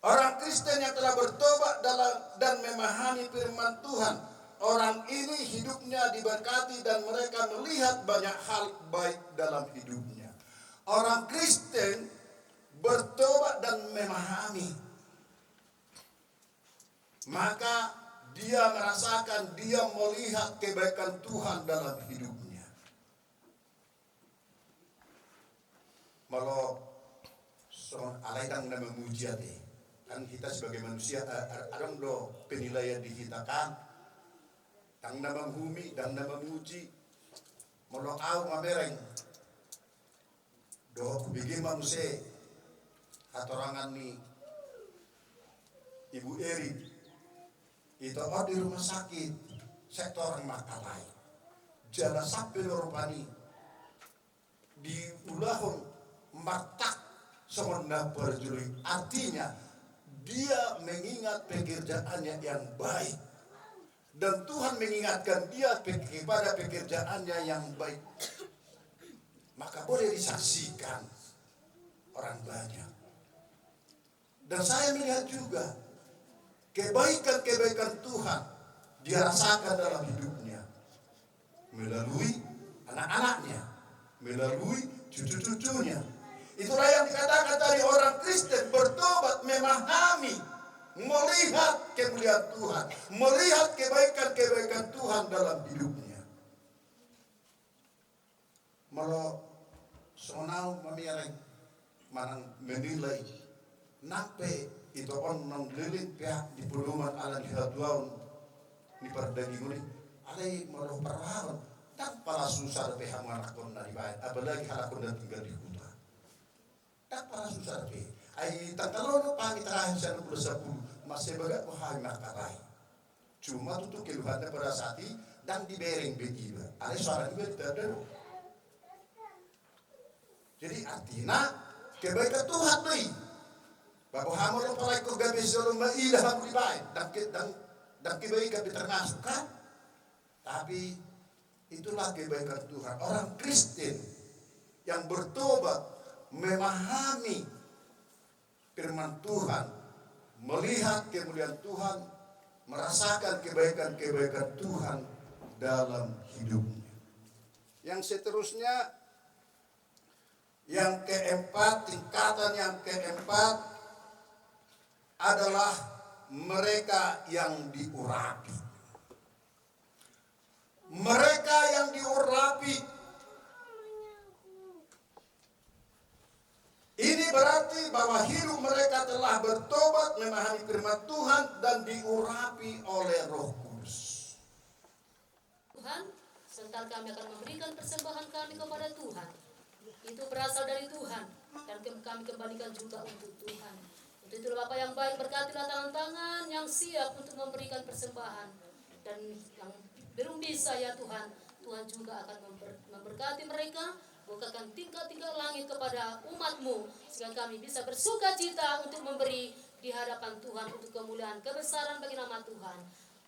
orang Kristen yang telah bertobat dan memahami firman Tuhan, orang ini hidupnya diberkati dan mereka melihat banyak hal baik dalam hidupnya. Orang Kristen bertobat dan memahami, maka dia merasakan, dia melihat kebaikan Tuhan dalam hidupnya. Kalau soal alaidang nama memuji ade, kan kita sebagai manusia ada do penilaian di kita kan, tang nama bumi, tang nama muji, kalau au ngabereng, do kubigi manusia, hatorangan ni Ibu Eri itu di rumah sakit sektor Makalai jala sampai Lorpani di ulahun matak semendah berjuli, artinya dia mengingat pekerjaannya yang baik dan Tuhan mengingatkan dia kepada pekerjaannya yang baik, maka boleh disaksikan orang banyak. Dan saya melihat juga kebaikan-kebaikan Tuhan dia rasakan dalam hidupnya melalui anak-anaknya, melalui cucu-cucunya. Itulah yang dikatakan tadi, orang Kristen bertobat, memahami, melihat kemuliaan Tuhan, melihat kebaikan-kebaikan Tuhan dalam hidupnya. Malah sonau memireng manang menilai nape itu on menggeliling pihak di pedoman ala di hatuan di perdagi ini alai malah perawan tak para susah pihak manakon dari baik, apalagi halakon dan tinggal di hutan tak para susah pihak ai tangkalono pagi terakhir sana puluh 10 masih bagat mahal makarai cuma tutup keluhannya pada saat ini dan dibereng begitu alai suara juga tidak. Jadi artinya kebaikan Tuhan nih. Bapak hamil palai ko gabi selalu mailah hamil baik dan kebaikan termasuk kan. Tapi itulah kebaikan Tuhan. Orang Kristen yang bertobat memahami firman Tuhan, melihat kemuliaan Tuhan, merasakan kebaikan-kebaikan Tuhan dalam hidupnya. Yang seterusnya yang keempat, tingkatan yang keempat adalah mereka yang diurapi. Mereka yang diurapi. Ini berarti bahwa hidup mereka telah bertobat, memahami firman Tuhan dan diurapi oleh Roh Kudus. Tuhan, sebentar kami akan memberikan persembahan kami kepada Tuhan. Itu berasal dari Tuhan dan kami kembalikan juga untuk Tuhan. Untuk itu Bapak yang baik, berkatilah tangan-tangan yang siap untuk memberikan persembahan dan yang belum bisa ya Tuhan. Tuhan juga akan memberkati mereka, bukakan tingkat-tingkat langit kepada umat-Mu sehingga kami bisa bersuka cita untuk memberi di hadapan Tuhan untuk kemuliaan kebesaran bagi nama Tuhan.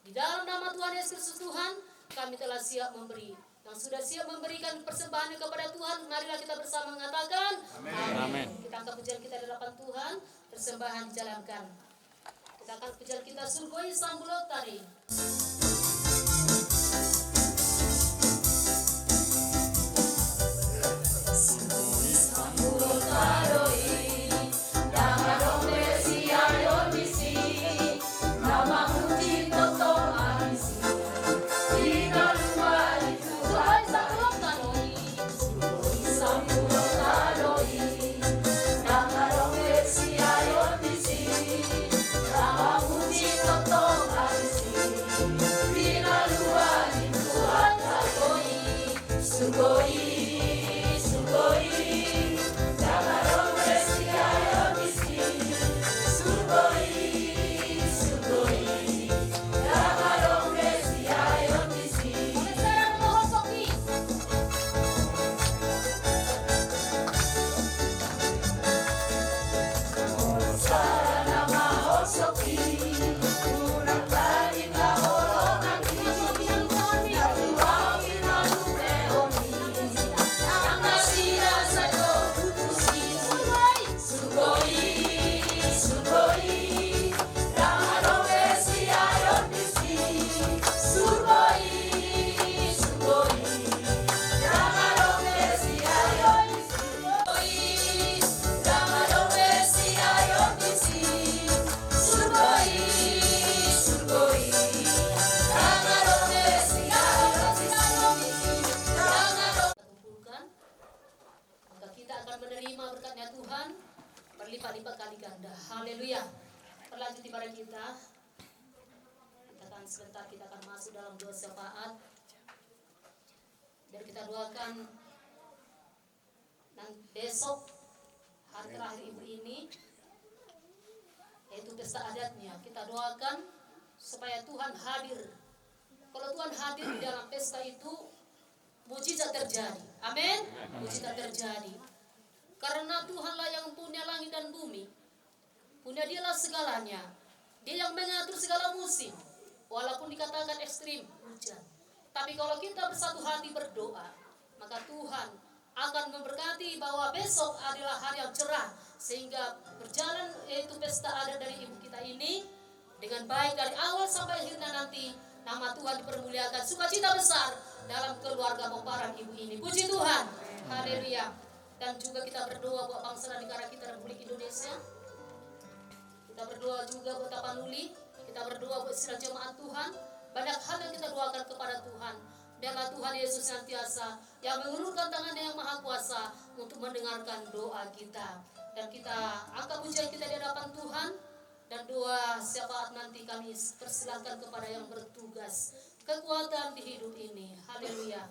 Di dalam nama Tuhan Yesus Kristus Tuhan, kami telah siap memberi. Yang sudah siap memberikan persembahan kepada Tuhan, marilah kita bersama mengatakan amin. Kita angkat pujian kita di hadapan Tuhan, persembahan dijalankan. Kita akan pujian kita Surgoi Sambulot tadi. Surgoi Sambulot taroi, nama Mesi ayo misi, nama Muji Toto Arisi. Berlipat-lipat kali ganda. Haleluya. Berlanjut ibadah kita. Sebentar kita akan masuk dalam doa syafaat. Dan kita doakan dan besok hari terakhir ibu ini yaitu pesta adatnya. Kita doakan supaya Tuhan hadir. Kalau Tuhan hadir di dalam pesta itu, mujizat terjadi. Amin. Mujizat terjadi. Karena Tuhanlah yang punya langit dan bumi. Punya Dialah segalanya. Dia yang mengatur segala musim. Walaupun dikatakan ekstrim hujan, tapi kalau kita bersatu hati berdoa, maka Tuhan akan memberkati bahwa besok adalah hari yang cerah, sehingga berjalan yaitu pesta adat dari ibu kita ini dengan baik dari awal sampai akhirnya nanti. Nama Tuhan dipermuliakan, sukacita besar dalam keluarga pemparan ibu ini. Puji Tuhan, haleluya. Dan juga kita berdoa buat bangsa dan negara kita, Republik Indonesia. Kita berdoa juga buat Tapanuli, kita berdoa buat istilah jemaat Tuhan. Banyak hal yang kita doakan kepada Tuhan. Biarlah Tuhan Yesus senantiasa yang mengulurkan tangannya yang maha kuasa untuk mendengarkan doa kita. Dan kita angkat pujian kita di hadapan Tuhan. Dan doa syafaat nanti kami persilahkan kepada yang bertugas. Kekuatan di hidup ini. Haleluya.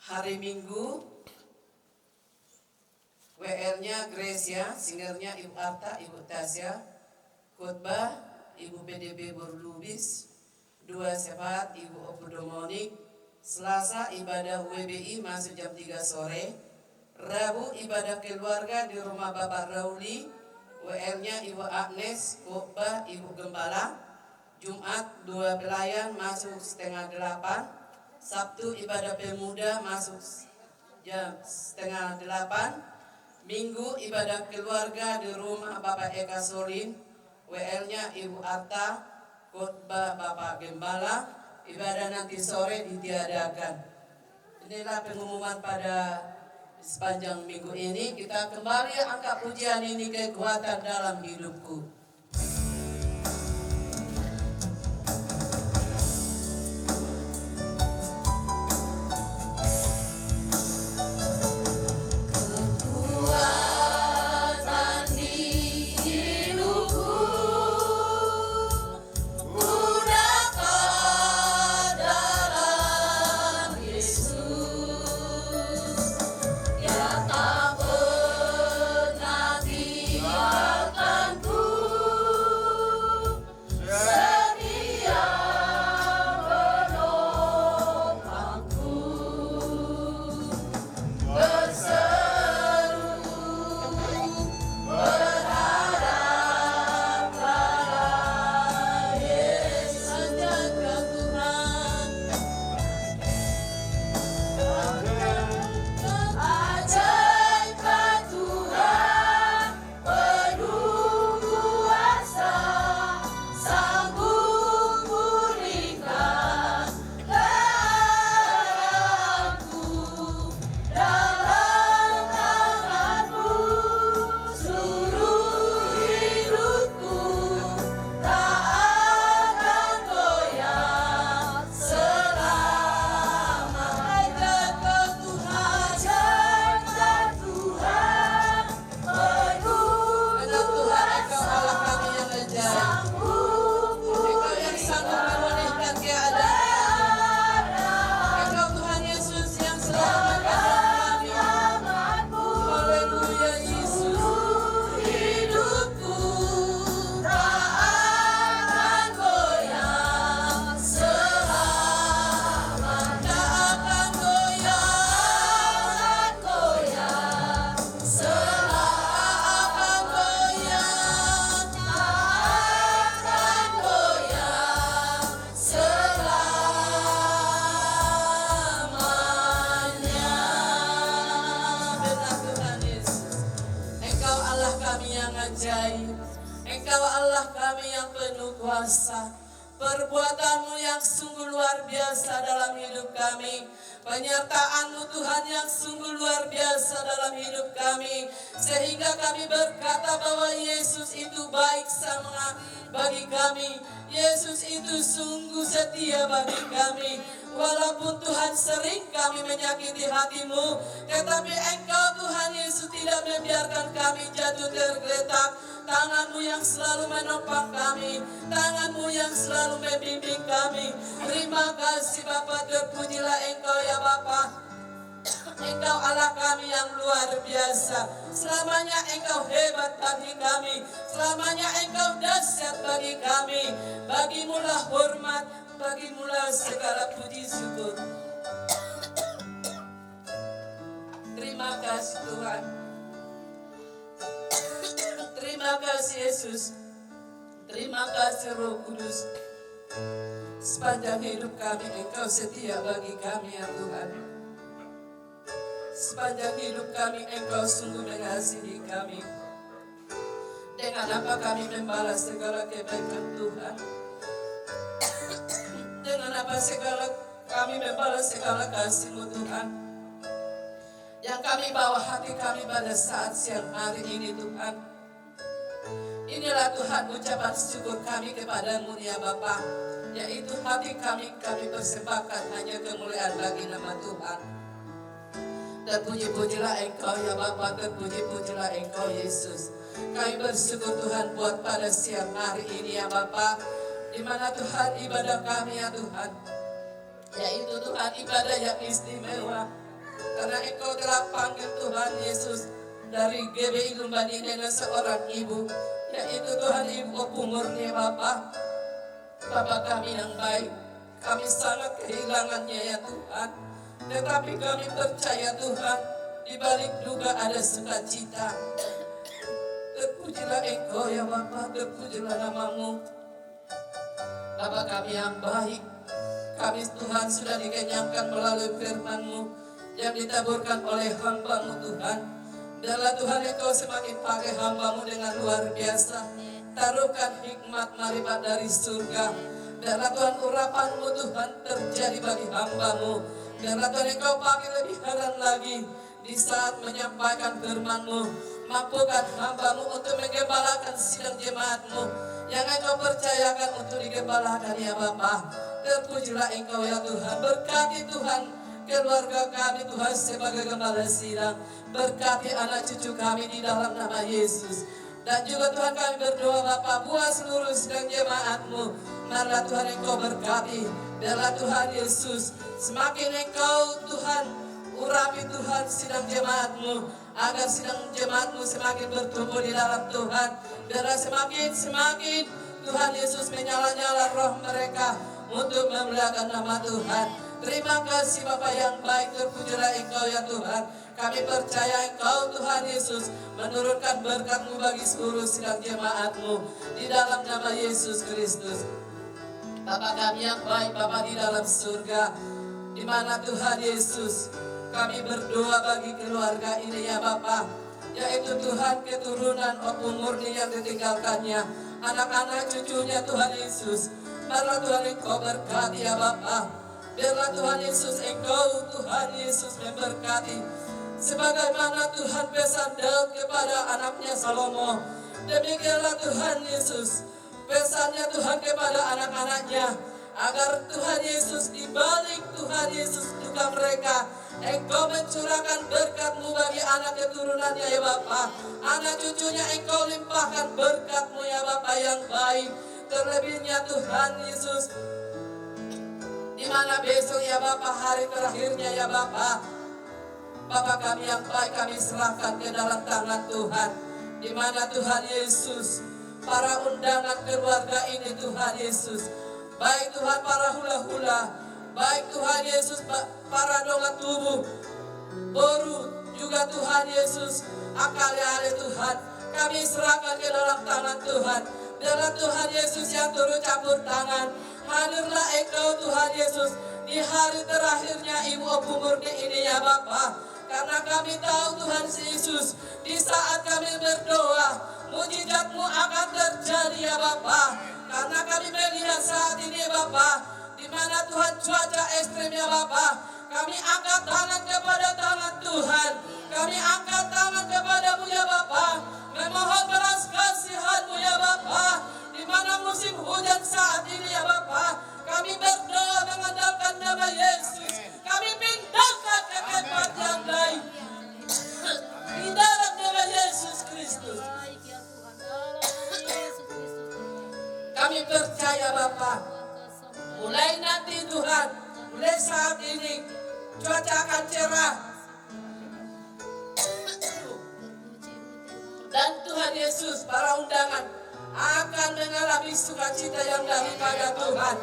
Hari Minggu, WR-nya Gracia, singernya Ibu Arta, Ibu Tasya, khotbah Ibu PDB Borlubis, 2 syafaat Ibu Opudomonik, Selasa ibadah WBI masuk jam 3 sore, Rabu ibadah keluarga di rumah Bapak Rauli, WR-nya Ibu Agnes, khotbah Ibu Gembala, Jumat 2 pelayan masuk setengah 8, Sabtu ibadah pemuda masuk jam setengah 8, Minggu ibadah keluarga di rumah Bapak Eka Solin, WL-nya Ibu Arta, khotbah Bapak Gembala, ibadah nanti sore ditiadakan. Inilah pengumuman pada sepanjang minggu ini. Kita kembali angkat pujian ini, kekuatan dalam hidupku. Tak pernah tinggalkanku. Allah kami yang penuh kuasa. Perbuatan-Mu yang sungguh luar biasa dalam hidup kami. Penyertaan-Mu Tuhan yang sungguh luar biasa dalam hidup kami. Sehingga kami berkata bahwa Yesus itu baik sama bagi kami. Yesus itu sungguh setia bagi kami. Walaupun Tuhan sering kami menyakiti hati-Mu, tetapi Engkau Tuhan Yesus tidak membiarkan kami jatuh tergeletak. Tangan-Mu yang selalu menopang kami, Tangan-Mu yang selalu membimbing kami. Terima kasih Bapa, terpujilah Engkau ya Bapa. Engkau Allah kami yang luar biasa. Selamanya Engkau hebat bagi kami. Selamanya Engkau dahsyat bagi kami. Bagimulah hormat, bagimulah segala puji syukur. Terima kasih Tuhan. Terima kasih Yesus. Terima kasih Roh Kudus. Sepanjang hidup kami Engkau setia bagi kami ya Tuhan. Sepanjang hidup kami Engkau sungguh mengasihi kami. Dengan apa kami membalas segala kebaikan Tuhan? Dengan apa kami membalas segala kasih-Mu Tuhan? Yang kami bawa hati kami pada saat siang hari ini Tuhan. Inilah Tuhan ucapan syukur kami kepada-Mu ya Bapa, yaitu hati kami persembahkan hanya kemuliaan bagi nama Tuhan. Terpuji-pujilah Engkau ya Bapa, terpuji-pujilah Engkau Yesus. Kami bersyukur Tuhan buat pada siang hari ini ya Bapa, di mana Tuhan ibadah kami ya Tuhan, yaitu Tuhan ibadah yang istimewa. Karena Engkau telah panggil Tuhan Yesus dari GBI Lumbani dengan seorang ibu, yaitu Tuhan Ibu Opu Murni Bapa. Bapa kami yang baik, kami sangat kehilangannya ya Tuhan. Tetapi kami percaya Tuhan, di balik duka ada sukacita. Terpujilah Engkau ya Bapa, terpujilah nama-Mu. Bapa kami yang baik, kami Tuhan sudah dikenyangkan melalui firman-Mu yang ditaburkan oleh hamba-Mu Tuhan. Biarlah Tuhan Engkau semakin pakai hamba-Mu dengan luar biasa. Taruhkan hikmat marifat dari surga. Biarlah Tuhan urapan-Mu Tuhan terjadi bagi hamba-Mu. Biarlah Tuhan Engkau pakai lebih heran lagi di saat menyampaikan firman-Mu. Mampukan hamba-Mu untuk menggembalakan sidang jemaat-Mu yang Engkau percayakan untuk digembalakan ya Bapa. Terpujilah Engkau ya Tuhan. Berkati Tuhan keluarga kami Tuhan sebagai gembala sidang. Berkati anak cucu kami di dalam nama Yesus. Dan juga Tuhan kami berdoa Bapa, buat seluruh sidang jemaat-Mu. Marilah Tuhan Engkau berkati. Biarlah Tuhan Yesus semakin Engkau Tuhan urapi Tuhan sidang jemaat-Mu, agar sidang jemaat-Mu semakin bertumbuh di dalam Tuhan. Biarlah semakin Tuhan Yesus menyala-nyala roh mereka untuk memuliakan nama Tuhan. Terima kasih Bapa yang baik, terpujilah Engkau ya Tuhan. Kami percaya Engkau Tuhan Yesus menurunkan berkat-Mu bagi seluruh sidang jemaat-Mu di dalam nama Yesus Kristus. Bapa kami yang baik, Bapa di dalam surga, di mana Tuhan Yesus, kami berdoa bagi keluarga ini ya Bapa, yaitu Tuhan keturunan Opu Murni yang ditinggalkannya, anak-anak cucunya Tuhan Yesus. Biarlah Tuhan Engkau berkati ya Bapa. Biarlah Tuhan Yesus Engkau Tuhan Yesus memberkati. Sebagaimana Tuhan pesan Daud kepada anaknya Salomo, demikianlah Tuhan Yesus pesannya Tuhan kepada anak-anaknya, agar Tuhan Yesus di balik Tuhan Yesus duka mereka, Engkau mencurahkan berkat-Mu bagi anak keturunannya ya Bapa. Anak cucunya Engkau limpahkan berkat-Mu ya Bapa yang baik. Terlebihnya Tuhan Yesus, di mana besok ya Bapa hari terakhirnya ya Bapa. Bapa kami yang baik, kami serahkan ke dalam tangan Tuhan. Di mana Tuhan Yesus, para undangan keluarga ini Tuhan Yesus, baik Tuhan para hula-hula, baik Tuhan Yesus para donga tubuh, boru juga Tuhan Yesus, akal-ale Tuhan, kami serahkan ke dalam tangan Tuhan. Biarlah Tuhan Yesus yang turut campur tangan. Hadirlah Engkau Tuhan Yesus di hari terakhirnya Ibu Opu Murni ini ya Bapa. Karena kami tahu Tuhan Yesus, di saat kami berdoa, mujizat-Mu akan terjadi ya Bapa. Karena kami melihat saat ini ya Bapa, di mana Tuhan cuaca ekstrim ya Bapa, kami angkat tangan kepada tangan Tuhan. Kami angkat tangan kepada-Mu ya Bapa, memohon belas kasihan-Mu ya Bapa. Di mana musim hujan saat ini ya Bapa, kami berdoa mengandalkan nama Yesus. Kami pindahkan ke tempat yang lain. Di dalam nama Yesus Kristus. Baik ya Tuhan, dalam nama Yesus Kristus. Kami percaya Bapa, mulai nanti Tuhan, mulai saat ini cuaca akan cerah. Dan Tuhan Yesus, para undangan akan mengalami sukacita yang daripada Tuhan.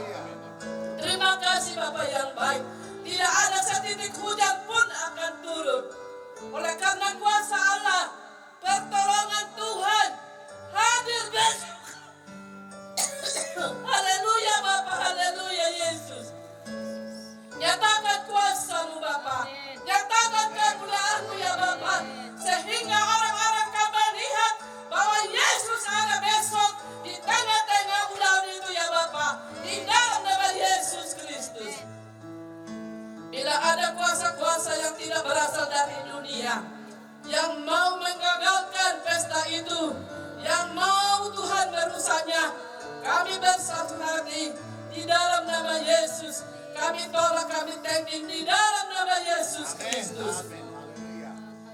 Terima kasih Bapak yang baik. Tidak ada setitik hujan pun akan turun. Oleh karena kuasa Allah, pertolongan Tuhan hadir besok. Haleluya Bapak, haleluya Yesus. Nyatakan kuasa-Mu Bapak, nyatakan kemuliaan-Mu ya Bapak, sehingga orang-orang akan melihat bahwa Yesus ada besok di tengah-tengah ulang itu ya Bapak, di dalam nama Yesus Kristus. Bila ada kuasa-kuasa yang tidak berasal dari dunia, yang mau menggagalkan pesta itu, yang mau Tuhan merusaknya, kami bersatu hati di dalam nama Yesus. Kami tolak, kami tanding di dalam nama Yesus Kristus.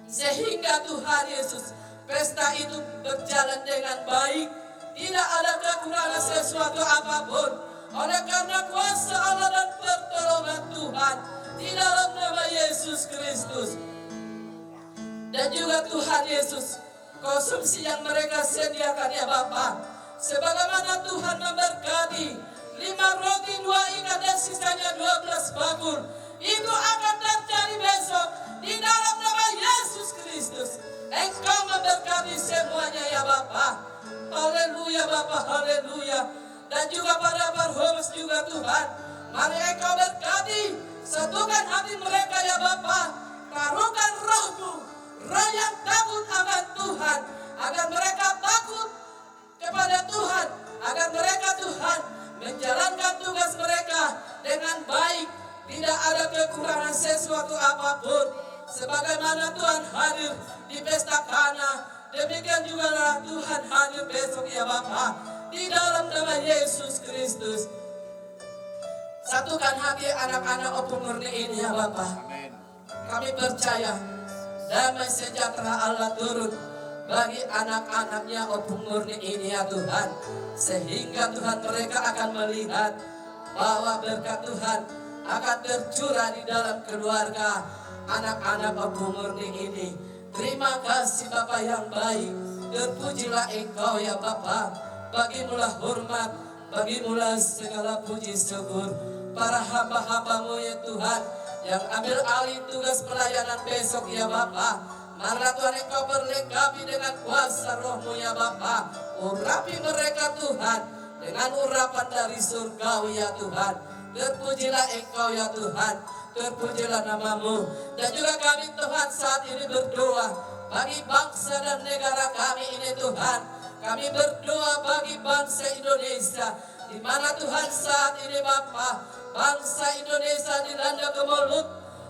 Sehingga Tuhan Yesus, pesta itu berjalan dengan baik. Tidak ada kekurangan sesuatu apapun. Oleh karena kuasa Allah dan pertolongan Tuhan di dalam nama Yesus Kristus. Dan juga Tuhan Yesus, konsumsi yang mereka sediakan ya Bapa, sebagaimana Tuhan memberkati 5 roti 2 ikan dan sisanya 12 bakul, itu akan terjadi besok di dalam nama Yesus Kristus. Engkau memberkati semuanya ya Bapa. Haleluya Bapa, haleluya. Dan juga para perhomas juga Tuhan, mari Engkau berkati, satukan hati mereka ya Bapa. Taruhkan roh-Mu, roh yang takut akan Tuhan, agar mereka takut kepada Tuhan, agar mereka Tuhan menjalankan tugas mereka dengan baik, tidak ada kekurangan sesuatu apapun. Sebagaimana Tuhan hadir di pesta Kana, demikian juga Tuhan hadir besok ya Bapa, di dalam nama Yesus Kristus. Satukan hati anak-anak opung murni ini ya Bapa. Kami percaya damai sejahtera Allah turun bagi anak-anaknya opung murni ini ya Tuhan. Sehingga Tuhan mereka akan melihat bahwa berkat Tuhan akan tercurah di dalam keluarga anak-anak opung murni ini. Terima kasih Bapa yang baik. Terpujilah Engkau ya Bapa. Bagimulah hormat, bagimulah segala puji syukur. Para hamba-hamba-Mu ya Tuhan, yang ambil alih tugas pelayanan besok ya Bapa, marilah Tuhan Engkau berlengkapi dengan kuasa Roh-Mu ya Bapa. Urapi mereka Tuhan dengan urapan dari surgawi ya Tuhan. Terpujilah Engkau ya Tuhan, terpujilah nama-Mu. Dan juga kami Tuhan saat ini berdoa bagi bangsa dan negara kami ini Tuhan. Kami berdoa bagi bangsa Indonesia, di mana Tuhan saat ini Bapa, bangsa Indonesia dilanda kemelut.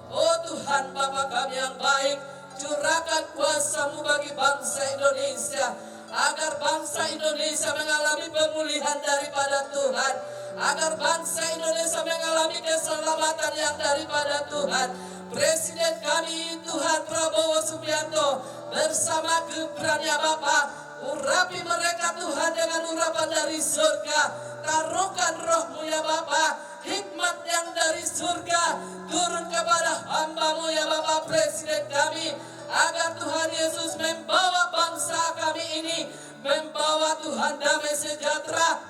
Oh Tuhan Bapa kami yang baik, curahkan kuasa-Mu bagi bangsa Indonesia, agar bangsa Indonesia mengalami pemulihan daripada Tuhan, agar bangsa Indonesia mengalami keselamatan yang daripada Tuhan. Presiden kami Tuhan Prabowo Subianto bersama Gibran ya Bapa, urapi mereka Tuhan dengan urapan dari surga. Taruhkan Roh-Mu ya Bapa, hikmat yang dari surga turun kepada hamba-Mu ya Bapa Presiden kami, agar Tuhan Yesus membawa bangsa kami ini, membawa Tuhan damai sejahtera,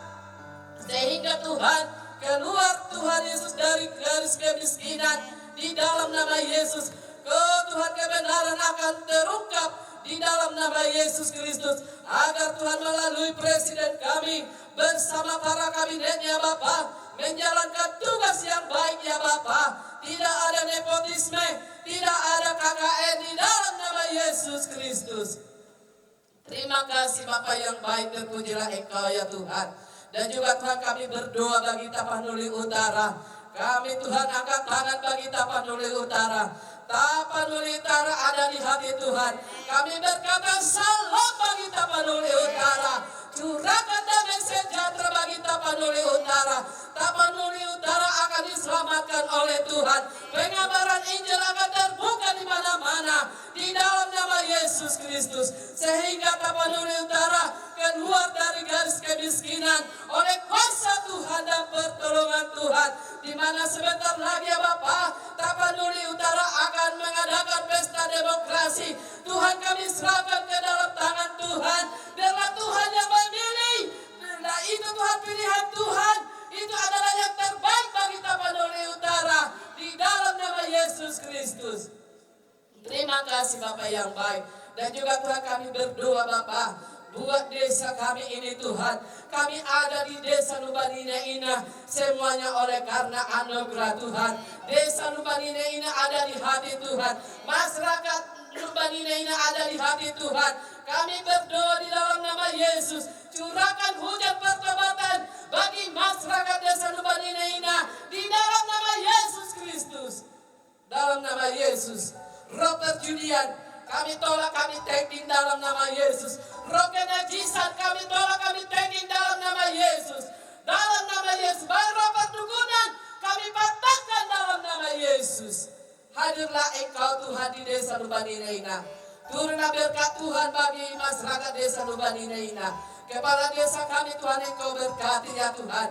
sehingga Tuhan keluar Tuhan Yesus dari garis kemiskinan di dalam nama Yesus. Tuhan kebenaran akan terungkap di dalam nama Yesus Kristus, agar Tuhan melalui presiden kami bersama para kabinetnya Bapa menjalankan tugas yang baik ya Bapa. Tidak ada nepotisme, tidak ada KKN di dalam nama Yesus Kristus. Terima kasih Bapa yang baik, terpujilah Engkau ya Tuhan. Dan juga Tuhan kami berdoa bagi Tapanuli Utara. Kami Tuhan angkat tangan bagi Tapanuli Utara. Tapanuli Utara ada di hati Tuhan. Kami berkata salam bagi Tapanuli Utara. Curahkan damai sejahtera bagi Tapanuli Utara. Tapanuli Utara akan diselamatkan oleh Tuhan. Pengabaran Injil akan terbuka di mana-mana di dalam nama Yesus Kristus, sehingga Tapanuli Utara keluar dari garis kemiskinan oleh kuasa Tuhan dan pertolongan Tuhan. Di mana sebentar lagi ya Bapak, Tapanuli Utara akan mengadakan pesta demokrasi. Tuhan kami serahkan ke dalam tangan Tuhan. Biarlah Tuhan yang memilih. Nah itu Tuhan, pilihan Tuhan. Itu adalah yang terbaik bagi Tapanuli Utara. Di dalam nama Yesus Kristus. Terima kasih Bapak yang baik. Dan juga Tuhan kami berdoa Bapak, buat desa kami ini Tuhan. Kami ada di desa Lubanina Ina semuanya oleh karena anugerah Tuhan. Desa Lubanina Ina ada di hati Tuhan. Masyarakat Lubanina Ina ada di hati Tuhan. Kami berdoa di dalam nama Yesus. Curahkan hujan pertobatan bagi masyarakat desa Lubanina Ina di dalam nama Yesus Kristus. Dalam nama Yesus. Roh perjudian kami tolak, kami taking dalam nama Yesus. Roh kenajisan kami tolak, kami taking dalam nama Yesus. Dalam nama Yesus. Baik roh perdukunan kami patahkan dalam nama Yesus. Hadirlah Engkau Tuhan di desa Lubanina Ina. Turunlah berkat Tuhan bagi masyarakat desa Lubanina Ina. Kepala desa kami Tuhan Engkau berkati ya Tuhan.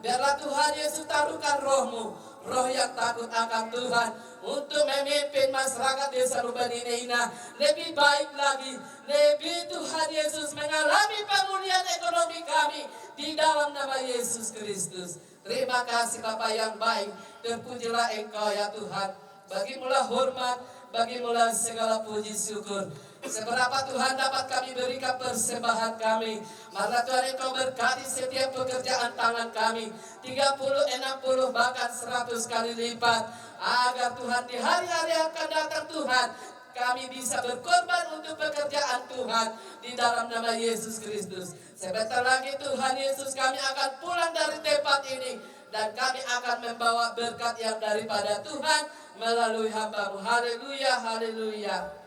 Biarlah Tuhan Yesus taruhkan roh-Mu, roh yang takut akan Tuhan, untuk memimpin masyarakat desa Lubanina Ina lebih baik lagi. Lebih Tuhan Yesus mengalami pemulihan ekonomi kami di dalam nama Yesus Kristus. Terima kasih Bapa yang baik. Terpujilah Engkau ya Tuhan. Bagimulah hormat, bagimulah segala puji syukur. Seberapa Tuhan dapat kami berikan persembahan kami. Mari Tuhan Engkau berkati setiap pekerjaan tangan kami. 30, 60, bahkan 100 kali lipat. Agar Tuhan di hari-hari yang akan datang Tuhan, kami bisa berkorban untuk pekerjaan Tuhan di dalam nama Yesus Kristus. Sebentar lagi Tuhan Yesus kami akan pulang dari tempat ini. Dan kami akan membawa berkat yang daripada Tuhan melalui hamba-Mu. Haleluya, haleluya.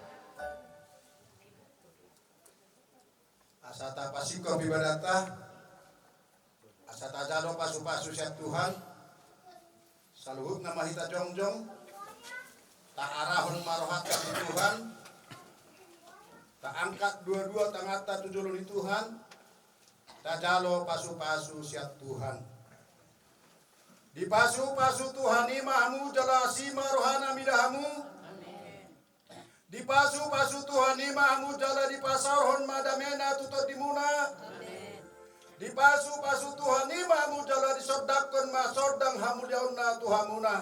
Asata pasiko bibadata, asata jalo pasu-pasu siap Tuhan, saluhut nama hita jongjong, tak arahun marohat kami Tuhan, tak angkat dua-dua tangata tujulun Tuhan, tak jalo pasu-pasu siap Tuhan. Di pasu-pasu Tuhan imahamu jalasi marohana midahamu. Di pasu-pasu Tuhan imahamu jala di pasarhon madamena tutur dimuna. Di pasu-pasu Tuhan imahamu jala di sordakon ma sordang hamuliauna Tuhamuna.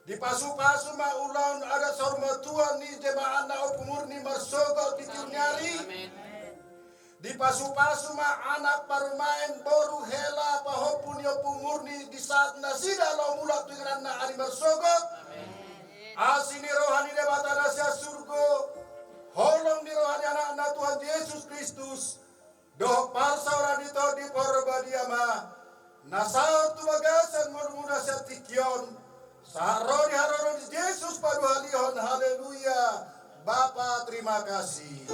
Di pasu-pasu ma ulaun ada sorma Tuhan ni jemaah na opumurni marsogol titir nyari. Di pasu-pasu ma anak parumain boru hela pahopun yo pumurni di saat nasida lo mulak dengan na ari marsogot. Asini rohani debata nasya surgo. Holong di rohani anak-anak Tuhan Yesus Kristus. Doh parsa orang itu di porbadiama. Nasaut tubagasan murmuna setikion. Saroni haroron Yesus padu halihon. Haleluya. Bapa terima kasih.